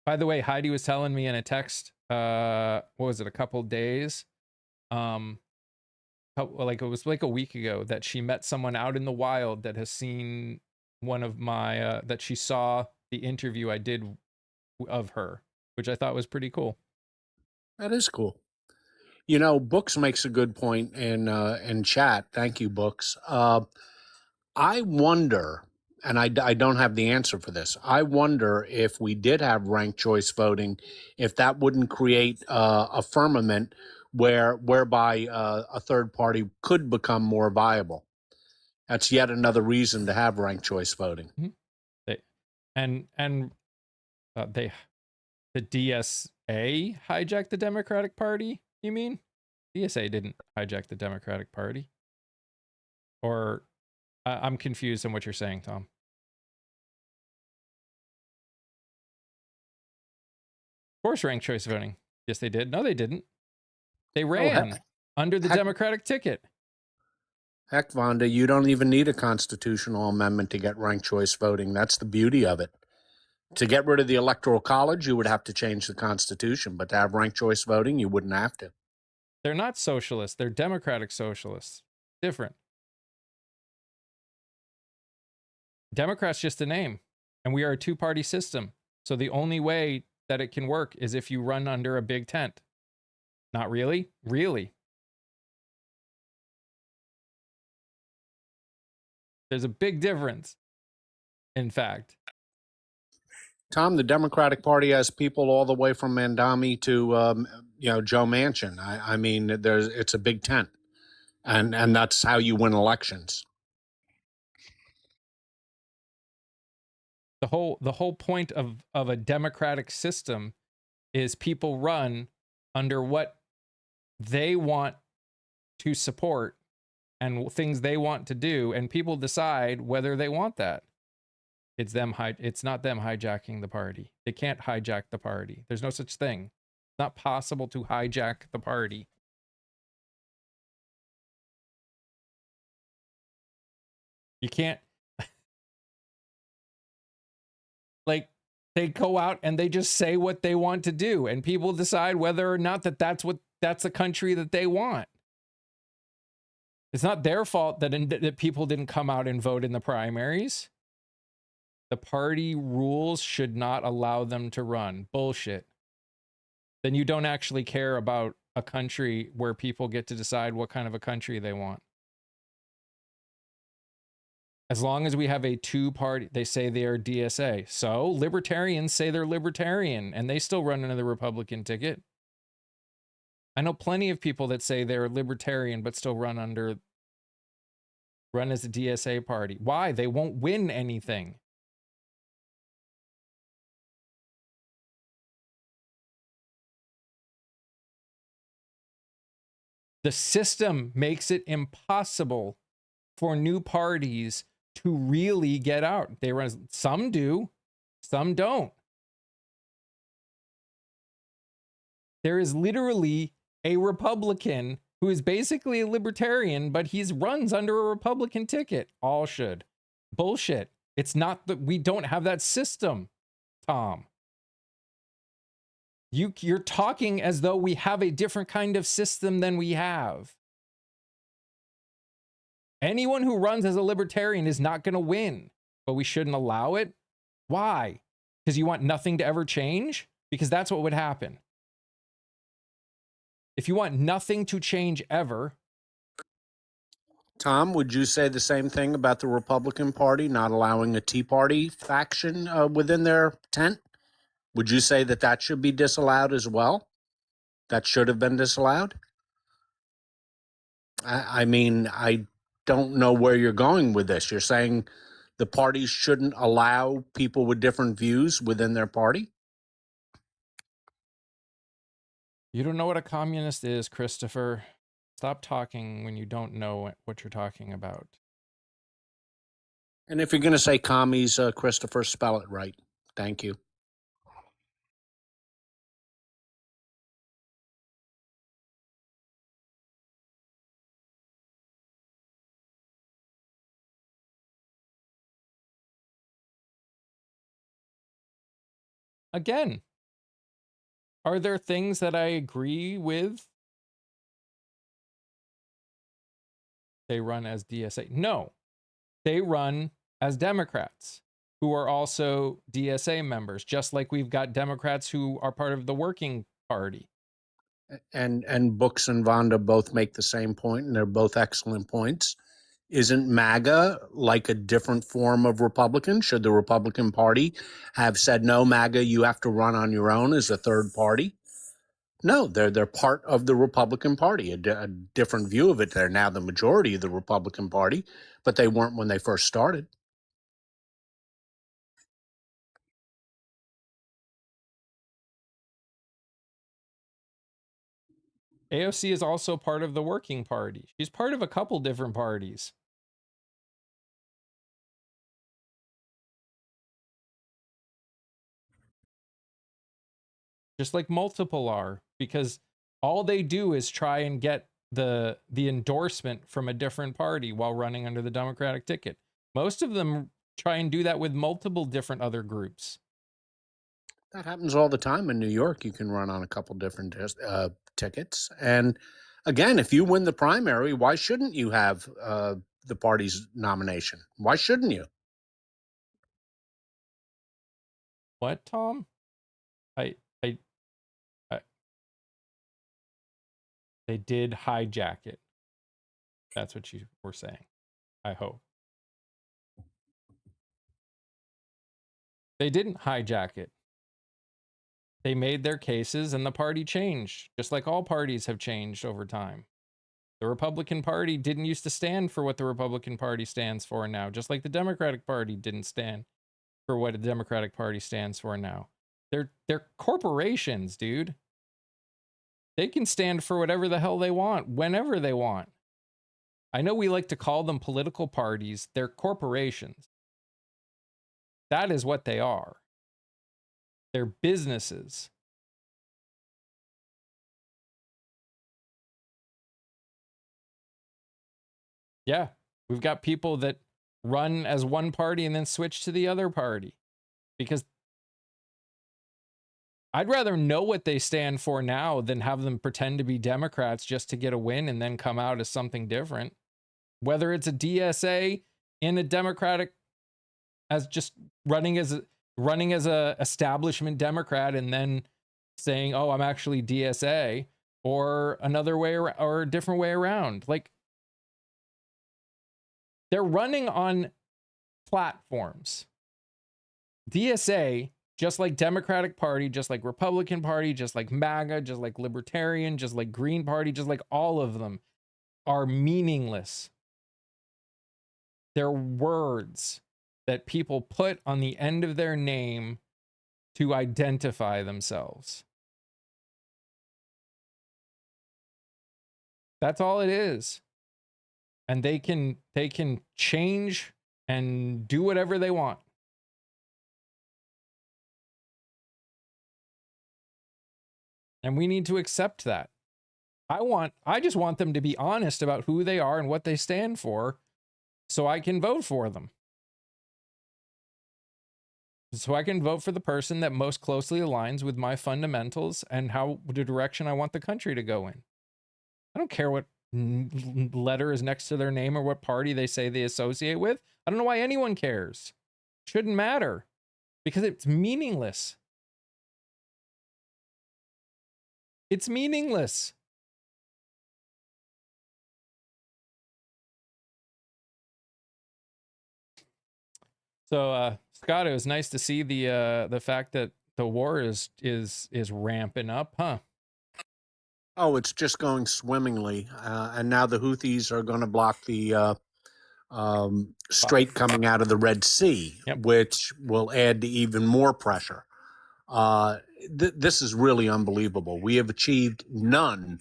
By the way, Heidi was telling me in a text, what was it, a couple days? Like it was like a week ago, that she met someone out in the wild that has seen one of my, that she saw the interview I did of her, which I thought was pretty cool. That is cool. You know, Books makes a good point in chat. Thank you, Books. I wonder, and I don't have the answer for this. I wonder if we did have ranked choice voting, if that wouldn't create a firmament whereby a third party could become more viable. That's yet another reason to have ranked choice voting. Mm-hmm. The DSA hijacked the Democratic Party, you mean? DSA didn't hijack the Democratic Party. Or I'm confused on what you're saying, Tom. Of course, ranked choice voting. Yes, they did. No, they didn't. They ran under the Democratic ticket. Heck, Vonda, you don't even need a constitutional amendment to get ranked choice voting. That's the beauty of it. To get rid of the Electoral College, you would have to change the Constitution. But to have ranked choice voting, you wouldn't have to. They're not socialists. They're democratic socialists. Different. Democrats just a name. And we are a two-party system. So the only way that it can work is if you run under a big tent. Not really? Really? There's a big difference, in fact. Tom, the Democratic Party has people all the way from Mandami to Joe Manchin. I mean, it's a big tent, and that's how you win elections. The whole point of a democratic system is people run under what they want to support and things they want to do, and people decide whether they want that. It's not them hijacking the party. They can't hijack the party. There's no such thing. It's not possible to hijack the party. You can't. Like, they go out and they just say what they want to do, and people decide whether or not that's the country that they want. It's not their fault that people didn't come out and vote in the primaries. The party rules should not allow them to run. Bullshit. Then you don't actually care about a country where people get to decide what kind of a country they want. As long as we have a two-party, they say they are DSA. So libertarians say they're libertarian, and they still run under the Republican ticket. I know plenty of people that say they're libertarian, but still run as a DSA party. Why? They won't win anything. The system makes it impossible for new parties to really get out. Some do, some don't. There is literally a Republican who is basically a libertarian, but he runs under a Republican ticket. All should. Bullshit. It's not that we don't have that system, Tom. You're talking as though we have a different kind of system than we have. Anyone who runs as a libertarian is not going to win. but we shouldn't allow it. Why? Because you want nothing to ever change? Because that's what would happen. If you want nothing to change ever. Tom, would you say the same thing about the Republican Party not allowing a Tea Party faction within their tent? Would you say that that should be disallowed as well? That should have been disallowed? I mean, I don't know where you're going with this. You're saying the parties shouldn't allow people with different views within their party? You don't know what a communist is, Christopher. Stop talking when you don't know what you're talking about. And if you're going to say commies, Christopher, spell it right. Thank you. Again, are there things that I agree with? They run as DSA. No, they run as Democrats who are also DSA members, just like we've got Democrats who are part of the working party. And Books and Vonda both make the same point, and they're both excellent points. Isn't MAGA like a different form of Republican? Should the Republican Party have said, no, MAGA, you have to run on your own as a third party? No, they're part of the Republican Party, a different view of it. They're now the majority of the Republican Party, but they weren't when they first started. AOC is also part of the working party. She's part of a couple different parties. Just like multiple are, because all they do is try and get the endorsement from a different party while running under the Democratic ticket. Most of them try and do that with multiple different other groups. That happens all the time in New York. You can run on a couple different tickets. And again, if you win the primary, why shouldn't you have the party's nomination? Why shouldn't you? What, Tom? They did hijack it. That's what you were saying. I hope. They didn't hijack it. They made their cases and the party changed, just like all parties have changed over time. The Republican Party didn't used to stand for what the Republican Party stands for now, just like the Democratic Party didn't stand for what the Democratic Party stands for now. They're corporations, dude. They can stand for whatever the hell they want, whenever they want. I know we like to call them political parties. They're corporations. That is what they are. They're businesses. Yeah, we've got people that run as one party and then switch to the other party because I'd rather know what they stand for now than have them pretend to be Democrats just to get a win and then come out as something different. Whether it's a DSA in a Democratic, as just running as a establishment Democrat and then saying, "Oh, I'm actually DSA," or another way or a different way around. Like, they're running on platforms. DSA, just like Democratic Party, just like Republican Party, just like MAGA, just like Libertarian, just like Green Party, just like all of them, are meaningless. They're words that people put on the end of their name to identify themselves. That's all it is. And they can change and do whatever they want. And we need to accept that. I just want them to be honest about who they are and what they stand for so I can vote for them. So I can vote for the person that most closely aligns with my fundamentals and how the direction I want the country to go in. I don't care what letter is next to their name or what party they say they associate with. I don't know why anyone cares. shouldn't matter because it's meaningless. It's meaningless. So, Scott, it was nice to see the fact that the war is ramping up, huh? Oh, it's just going swimmingly, and now the Houthis are going to block the strait coming out of the Red Sea, Yep. which will add to even more pressure. This is really unbelievable. We have achieved none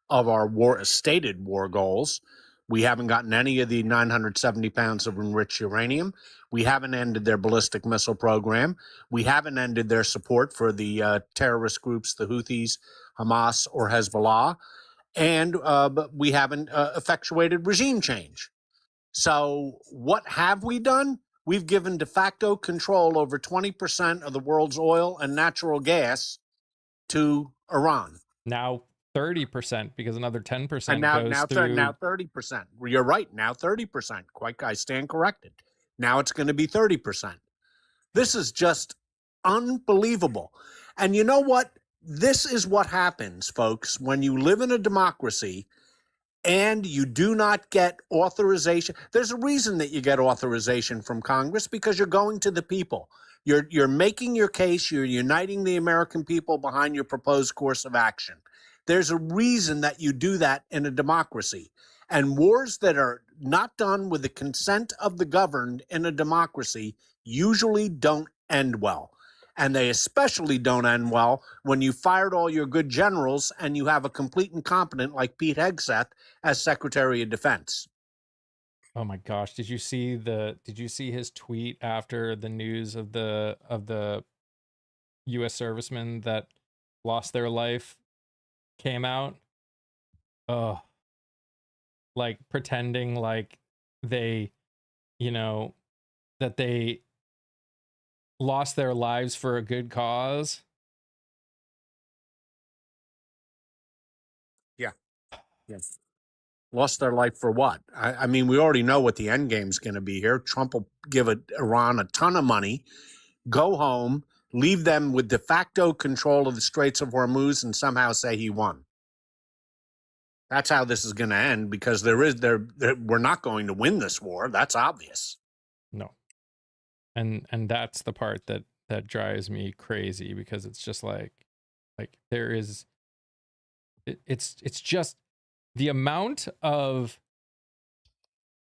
of our stated war goals. We haven't gotten any of the 970 pounds of enriched uranium. We haven't ended their ballistic missile program. We haven't ended their support for the terrorist groups, the Houthis, Hamas, or Hezbollah. And but we haven't effectuated regime change. So what have we done? We've given de facto control over 20% of the world's oil and natural gas to Iran. Now 30% because another 10% And now, goes through. now 30%. You're right. Now 30%. I stand corrected. Now it's going to be 30%. This is just unbelievable. And you know what? This is what happens, folks, when you live in a democracy and you do not get authorization. There's a reason that you get authorization from Congress, because you're going to the people. You're making your case. You're uniting the American people behind your proposed course of action. There's a reason that you do that in a democracy. And wars that are not done with the consent of the governed in a democracy usually don't end well. And they especially don't end well when you fired all your good generals and you have a complete incompetent like Pete Hegseth as Secretary of Defense. Oh my gosh, did you see his tweet after the news of the US servicemen that lost their life came out? Oh, like pretending like they, that they lost their lives for a good cause. Yeah. Yes. Lost their life for what? I mean, we already know what the end game's going to be here. Trump will give Iran a ton of money, go home, leave them with de facto control of the Straits of Hormuz, and somehow say he won. That's how this is going to end, because we're not going to win this war. That's obvious. No. And that's the part that drives me crazy, because it's just like there is it's just the amount of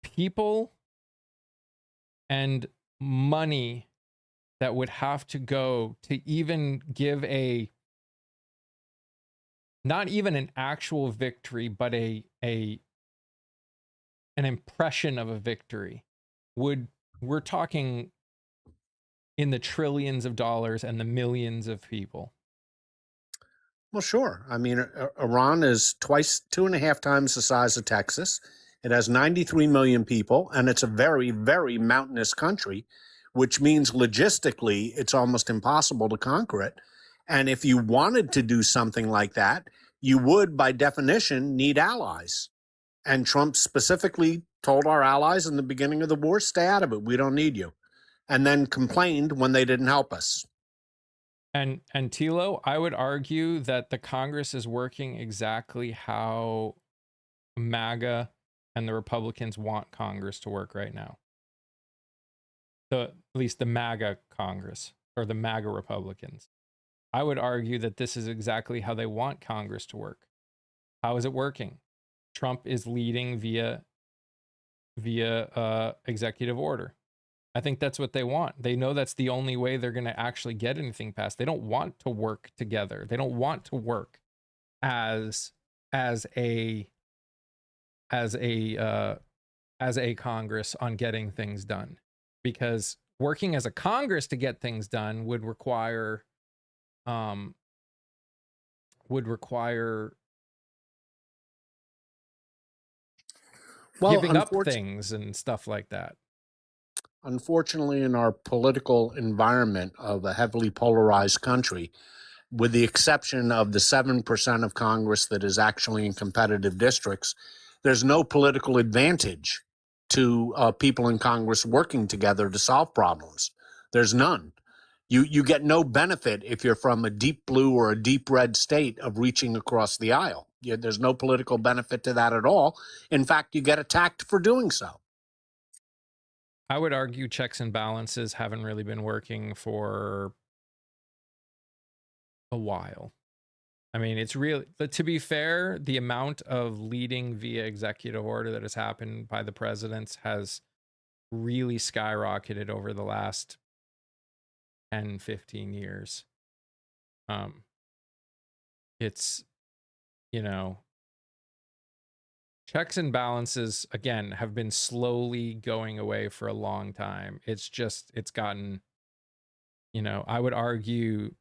people and money that would have to go to even give not even an actual victory, but an impression of a victory. We're talking in the trillions of dollars and the millions of people. Well, sure. I mean, Iran is 2.5 times the size of Texas. It has 93 million people, and it's a very, very mountainous country, which means logistically it's almost impossible to conquer it. And if you wanted to do something like that, you would, by definition, need allies. And Trump specifically told our allies in the beginning of the war, stay out of it. We don't need you. And then complained when they didn't help us. And Tilo, I would argue that the Congress is working exactly how MAGA and the Republicans want Congress to work right now. At least the MAGA Congress, or the MAGA Republicans. I would argue that this is exactly how they want Congress to work. How is it working? Trump is leading via executive order. I think that's what they want. They know that's the only way they're going to actually get anything passed. They don't want to work together. They don't want to work as a Congress on getting things done, because working as a Congress to get things done would require giving up things and stuff like that. Unfortunately, in our political environment of a heavily polarized country, with the exception of the 7% of Congress that is actually in competitive districts, there's no political advantage to people in Congress working together to solve problems. There's none. You get no benefit if you're from a deep blue or a deep red state of reaching across the aisle. There's no political benefit to that at all. In fact, you get attacked for doing so. I would argue checks and balances haven't really been working for a while. I mean, it's really, but to be fair, the amount of leading via executive order that has happened by the presidents has really skyrocketed over the last 10, 15 years. It's, you know, checks and balances, again, have been slowly going away for a long time. It's just, it's gotten, you know, I would argue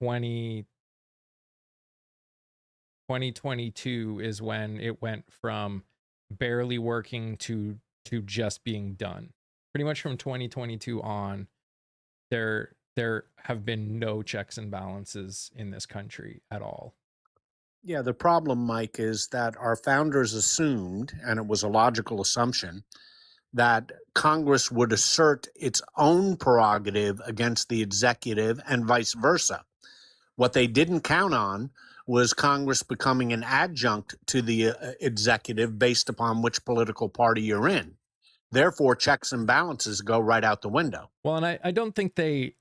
2022 is when it went from barely working to just being done. Pretty much from 2022 on, there have been no checks and balances in this country at all. Yeah, the problem, Mike, is that our founders assumed, and it was a logical assumption, that Congress would assert its own prerogative against the executive and vice versa. What they didn't count on was Congress becoming an adjunct to the executive based upon which political party you're in. Therefore, checks and balances go right out the window. Well, and I don't think they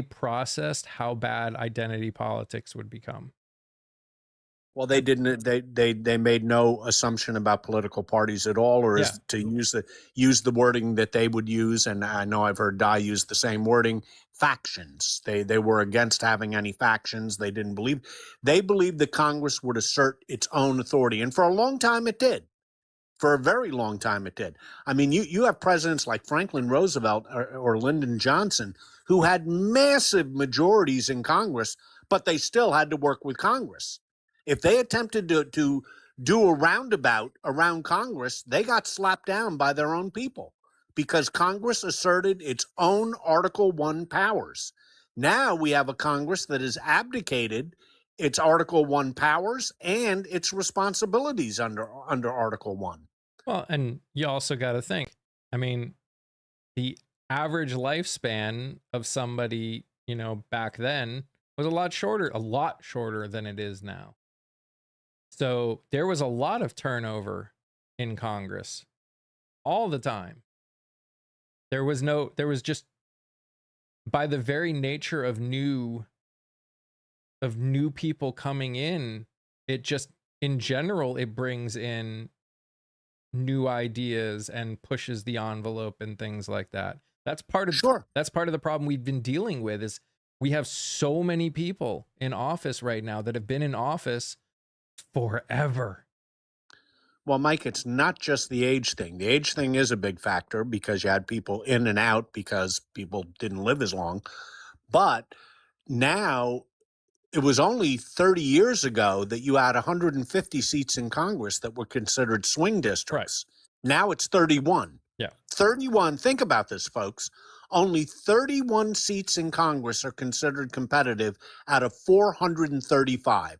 processed how bad identity politics would become. Well, they didn't. They made no assumption about political parties at all, or Yeah. to use the wording that they would use. And I know I've heard Di use the same wording. Factions. They were against having any factions. They didn't believe. They believed that Congress would assert its own authority, and for a long time it did. For a very long time it did. I mean, you have presidents like Franklin Roosevelt or Lyndon Johnson who had massive majorities in Congress, but they still had to work with Congress. If they attempted to do a roundabout around Congress, they got slapped down by their own people because Congress asserted its own Article 1 powers. Now we have a Congress that has abdicated its Article 1 powers and its responsibilities under Article 1. Well, and you also got to think, I mean, the average lifespan of somebody, you know, back then was a lot shorter than it is now. So there was a lot of turnover in Congress all the time. There was just, by the very nature of new people coming in, it just, in general, it brings in new ideas and pushes the envelope and things like that. That's part of the problem we've been dealing with, is we have so many people in office right now that have been in office forever. Well, Mike, it's not just the age thing. The age thing is a big factor because you had people in and out because people didn't live as long. But now, it was only 30 years ago that you had 150 seats in Congress that were considered swing districts. Right. Now it's 31. Yeah. 31. Think about this, folks. Only 31 seats in Congress are considered competitive out of 435.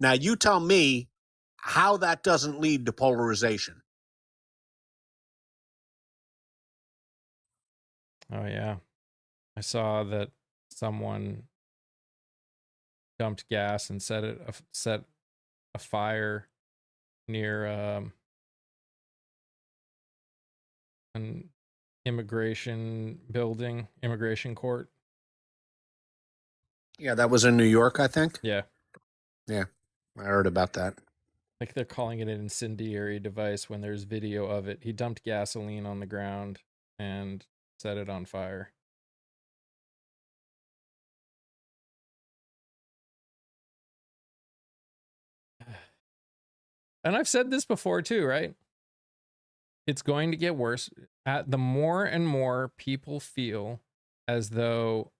Now, you tell me how that doesn't lead to polarization. Oh, yeah. I saw that someone dumped gas and set a fire near an immigration court. Yeah, that was in New York, I think. Yeah. Yeah, I heard about that. Like, they're calling it an incendiary device when there's video of it. He dumped gasoline on the ground and set it on fire. And I've said this before too, right? It's going to get worse. The more and more people feel as though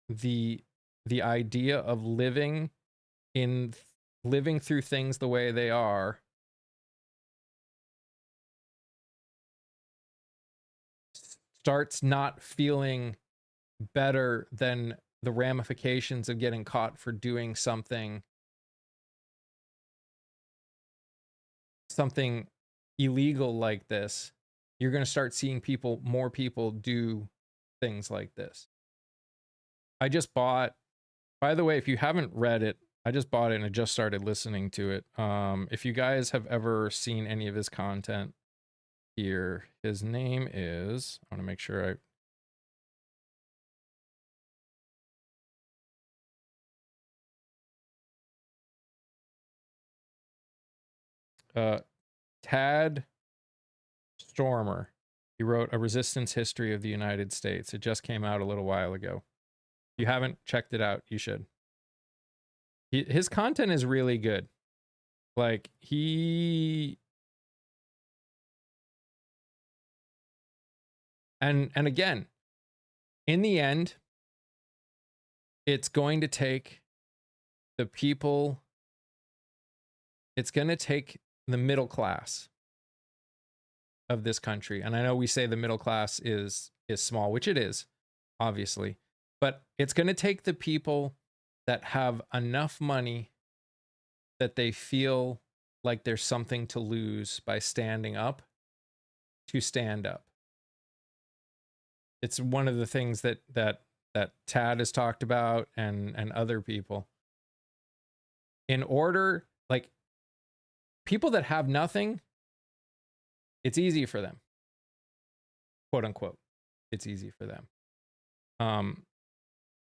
the idea of living through things the way they are starts not feeling better than the ramifications of getting caught for doing something illegal like this. you're going to start seeing more people do things like this. I just bought, by the way, if you haven't read it, I just bought it and I just started listening to it. If you guys have ever seen any of his content here, his name is, I want to make sure Tad Stormer. He wrote A Resistance History of the United States. It just came out a little while ago. If you haven't checked it out, you should. His content is really good. Like, and again, in the end, it's going to take the people, it's going to take the middle class of this country. And I know we say the middle class is small, which it is, obviously, but it's going to take the people that have enough money that they feel like there's something to lose by standing up to stand up. It's one of the things that Tad has talked about and other people. In order, like, people that have nothing, it's easy for them, quote unquote. It's easy for them.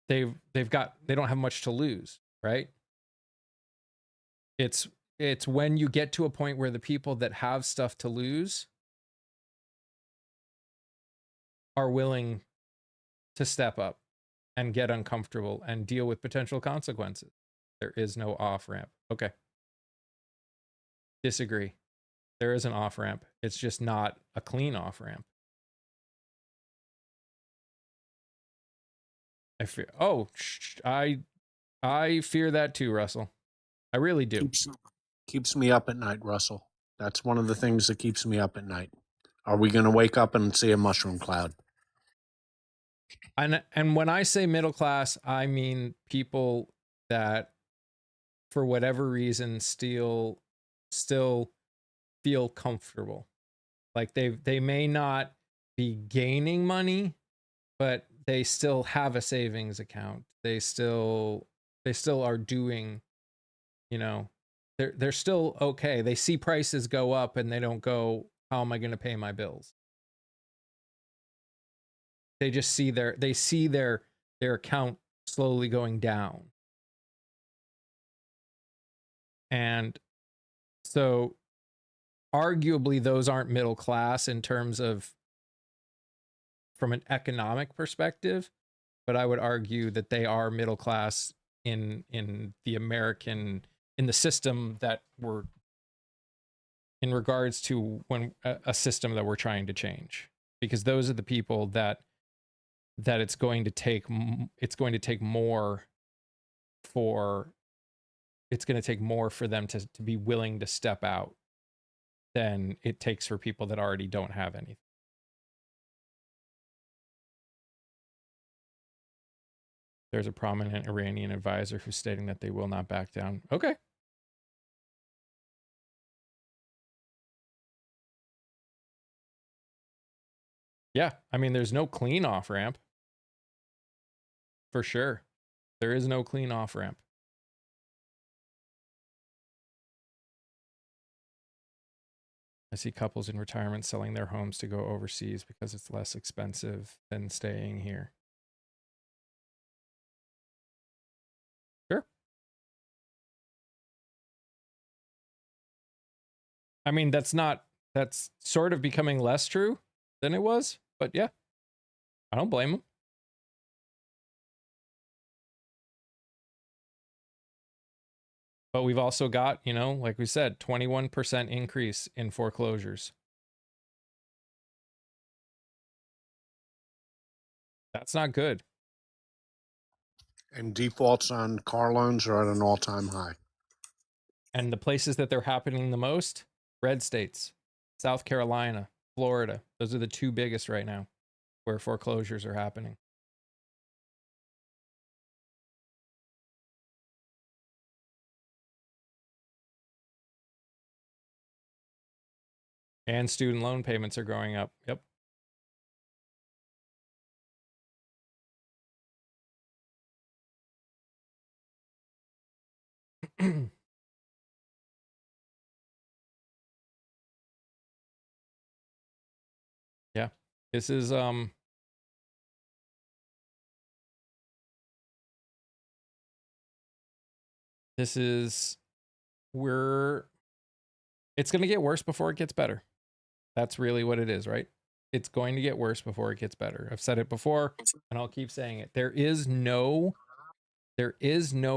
They don't have much to lose, right? It's when you get to a point where the people that have stuff to lose are willing to step up and get uncomfortable and deal with potential consequences. There is no off ramp. Okay. Disagree. There is an off ramp. It's just not a clean off ramp. I fear that too, Russell. I really do. Keeps me up at night, Russell. That's one of the things that keeps me up at night. Are we going to wake up and see a mushroom cloud? And when I say middle class, I mean people that, for whatever reason, still feel comfortable. Like they may not be gaining money, but they still have a savings account. They still are doing, you know, they're still okay. They see prices go up and they don't go, how am I going to pay my bills? They just see their account slowly going down. And so arguably those aren't middle class in terms of from an economic perspective, but I would argue that they are middle class in the American, in the system that we're, in regards to when a system that we're trying to change, because those are the people that it's going to take more for them to be willing to step out than it takes for people that already don't have anything. There's a prominent Iranian advisor who's stating that they will not back down. Okay. Yeah, I mean, there's no clean off ramp. For sure. There is no clean off ramp. I see couples in retirement selling their homes to go overseas because it's less expensive than staying here. Sure. I mean, that's sort of becoming less true than it was, but yeah, I don't blame them. But we've also got, like we said, 21% increase in foreclosures. That's not good. And defaults on car loans are at an all-time high. And the places that they're happening the most, red states, South Carolina, Florida. Those are the two biggest right now where foreclosures are happening. And student loan payments are going up. Yep. Yeah. This is we're it's going to get worse before it gets better. That's really what it is, right? It's going to get worse before it gets better. I've said it before and I'll keep saying it. There is no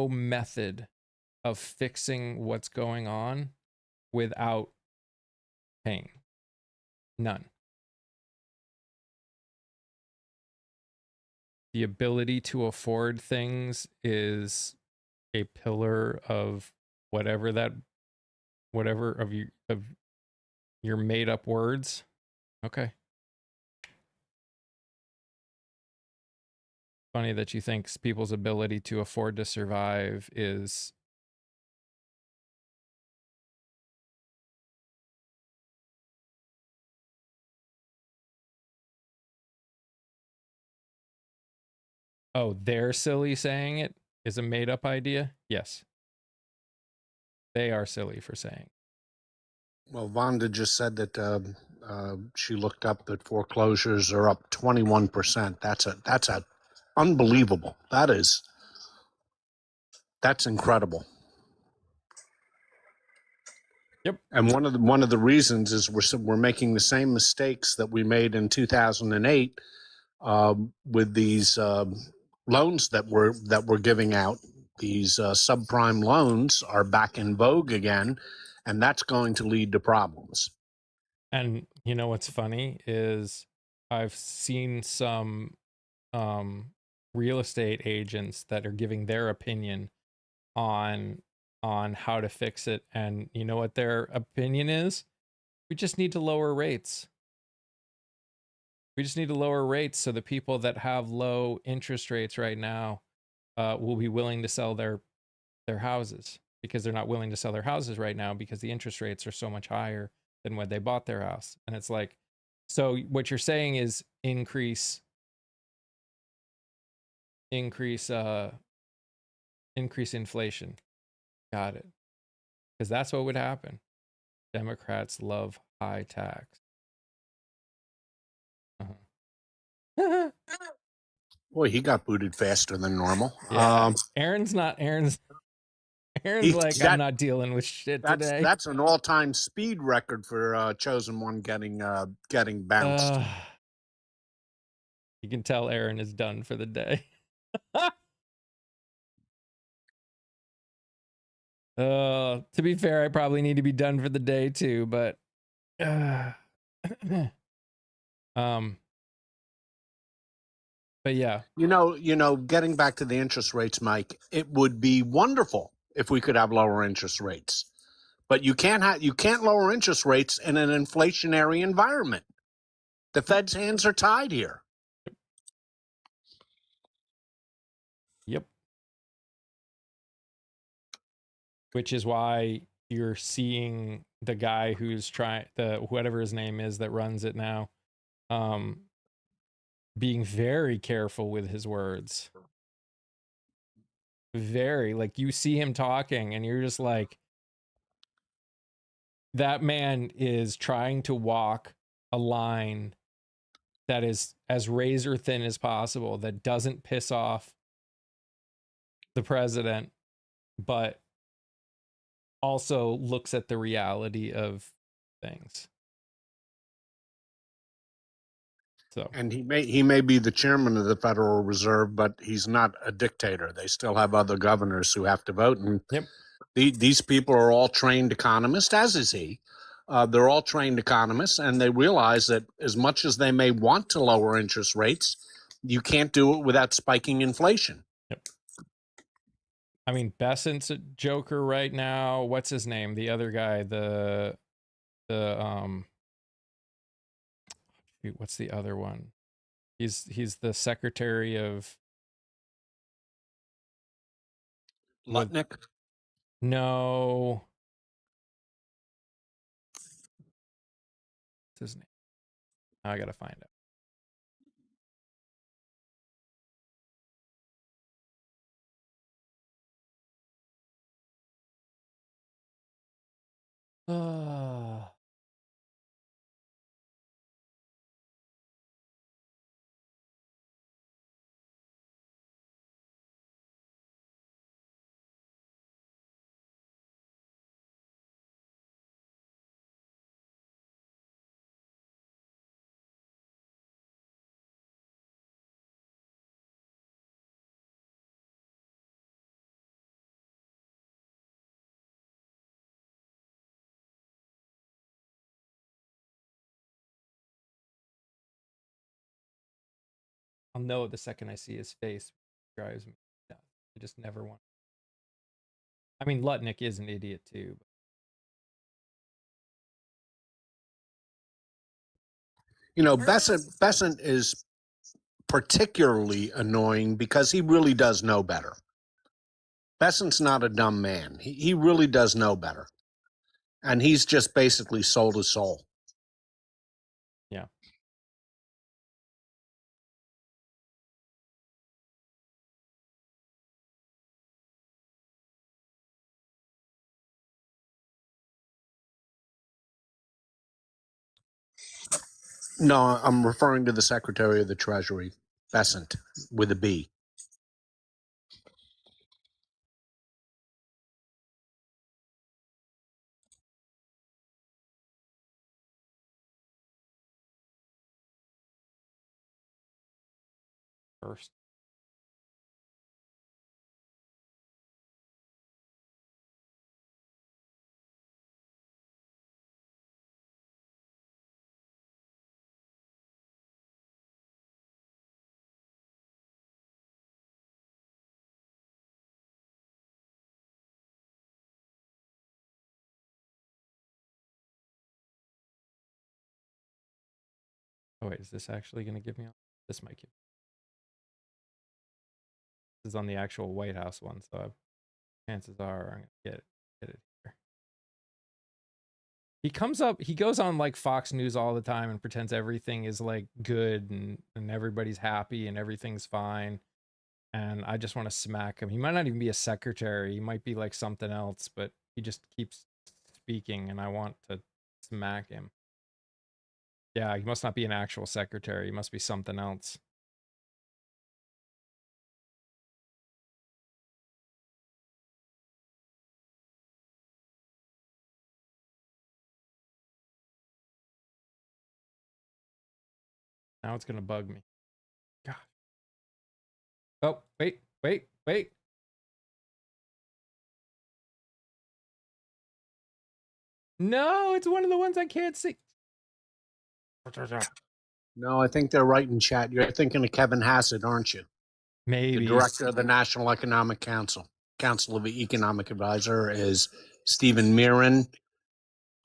method of fixing what's going on without pain. None. The ability to afford things is a pillar of whatever of your made up words. Okay. Funny that you think people's ability to afford to survive is oh, they're silly saying it is a made up idea? Yes. They are silly for saying. Well, Vonda just said that she looked up that foreclosures are up 21%. That's unbelievable. That's incredible. Yep. And one of the reasons is we're making the same mistakes that we made in 2008 with these loans that we're giving out. These subprime loans are back in vogue again, and that's going to lead to problems. And you know what's funny is I've seen some real estate agents that are giving their opinion on how to fix it, and you know what their opinion is? We just need to lower rates. We just need to lower rates so the people that have low interest rates right now will be willing to sell their houses, because they're not willing to sell their houses right now because the interest rates are so much higher than when they bought their house. And it's like, so what you're saying is increase inflation. Got it. Because that's what would happen. Democrats love high tax. Uh-huh. Boy, he got booted faster than normal. Yeah. Aaron's like, I'm not dealing with shit today. That's an all-time speed record for Chosen One getting bounced. You can tell Aaron is done for the day. To be fair, I probably need to be done for the day too, but but yeah. You know, getting back to the interest rates, Mike, it would be wonderful if we could have lower interest rates. But you can't lower interest rates in an inflationary environment. The Fed's hands are tied here. Yep. Which is why you're seeing the guy who's whatever his name is that runs it now, being very careful with his words. Very, like, you see him talking and you're just like, that man is trying to walk a line that is as razor thin as possible, that doesn't piss off the president, but also looks at the reality of things. So, and he may be the chairman of the Federal Reserve, but he's not a dictator. They still have other governors who have to vote, and yep. These people are all trained economists, as is he. They're all trained economists, and they realize that as much as they may want to lower interest rates, you can't do it without spiking inflation. Yep. I mean, Bessent's a joker right now. What's his name? The other guy, what's the other one? He's the secretary of Lutnick? No. What's his name? Now I gotta find it. I'll know the second I see his face. It drives me nuts. I just never want. I mean, Lutnick is an idiot too. You know, Besant is particularly annoying because he really does know better. Besant's not a dumb man. He really does know better. And he's just basically sold his soul. Yeah. No, I'm referring to the Secretary of the Treasury, Besant, with a B. First. Oh wait, is this actually going to give me? This might give. This is on the actual White House one, so chances are I'm gonna get it here. He comes up, he goes on like Fox News all the time and pretends everything is like good and everybody's happy and everything's fine. And I just want to smack him. He might not even be a secretary. He might be like something else, but he just keeps speaking and I want to smack him. Yeah, he must not be an actual secretary. He must be something else. Now it's going to bug me. God. Oh, wait. No, it's one of the ones I can't see. No, I think they're right in chat. You're thinking of Kevin Hassett, aren't you? Maybe. The director of the National Economic Council. Council of the Economic Advisor is Stephen Mirren.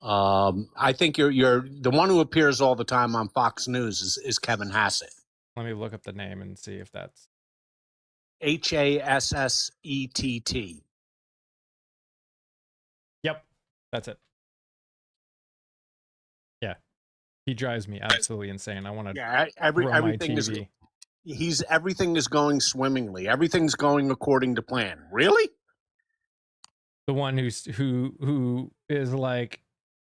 I think you're the one who appears all the time on Fox News is Kevin Hassett. Let me look up the name and see if that's Hassett. Yep, that's it. Yeah, he drives me absolutely insane. I want to everything is everything is going swimmingly. Everything's going according to plan. Really? The one who is like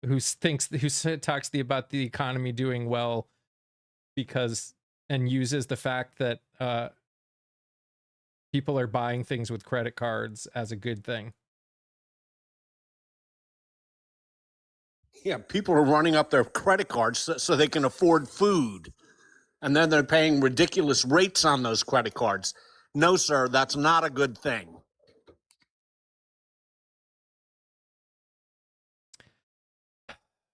who talks about the economy doing well because and uses the fact that people are buying things with credit cards as a good thing. Yeah, people are running up their credit cards so they can afford food. And then they're paying ridiculous rates on those credit cards. No, sir, that's not a good thing.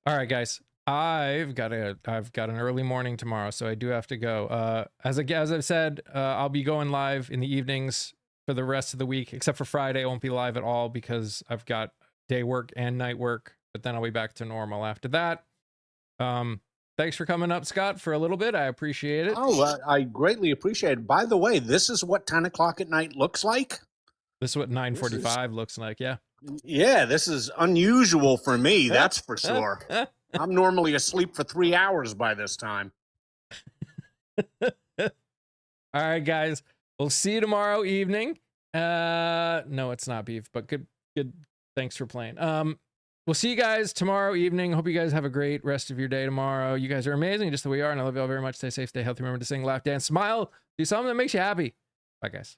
All right, guys. I've got an early morning tomorrow, so I do have to go. As I've said, I'll be going live in the evenings for the rest of the week, except for Friday. I won't be live at all because I've got day work and night work, but then I'll be back to normal after that. Thanks for coming up, Scott, for a little bit. I appreciate it. Oh, I greatly appreciate it. By the way, this is what 10 o'clock at night looks like. This is what 9:45 looks like. Yeah. Yeah, this is unusual for me. That's for sure. I'm normally asleep for 3 hours by this time. All right, guys. We'll see you tomorrow evening. No, it's not beef, but good. Thanks for playing. We'll see you guys tomorrow evening. Hope you guys have a great rest of your day tomorrow. You guys are amazing, just the way you are, and I love you all very much. Stay safe, stay healthy. Remember to sing, laugh, dance, smile. Do something that makes you happy. Bye, guys.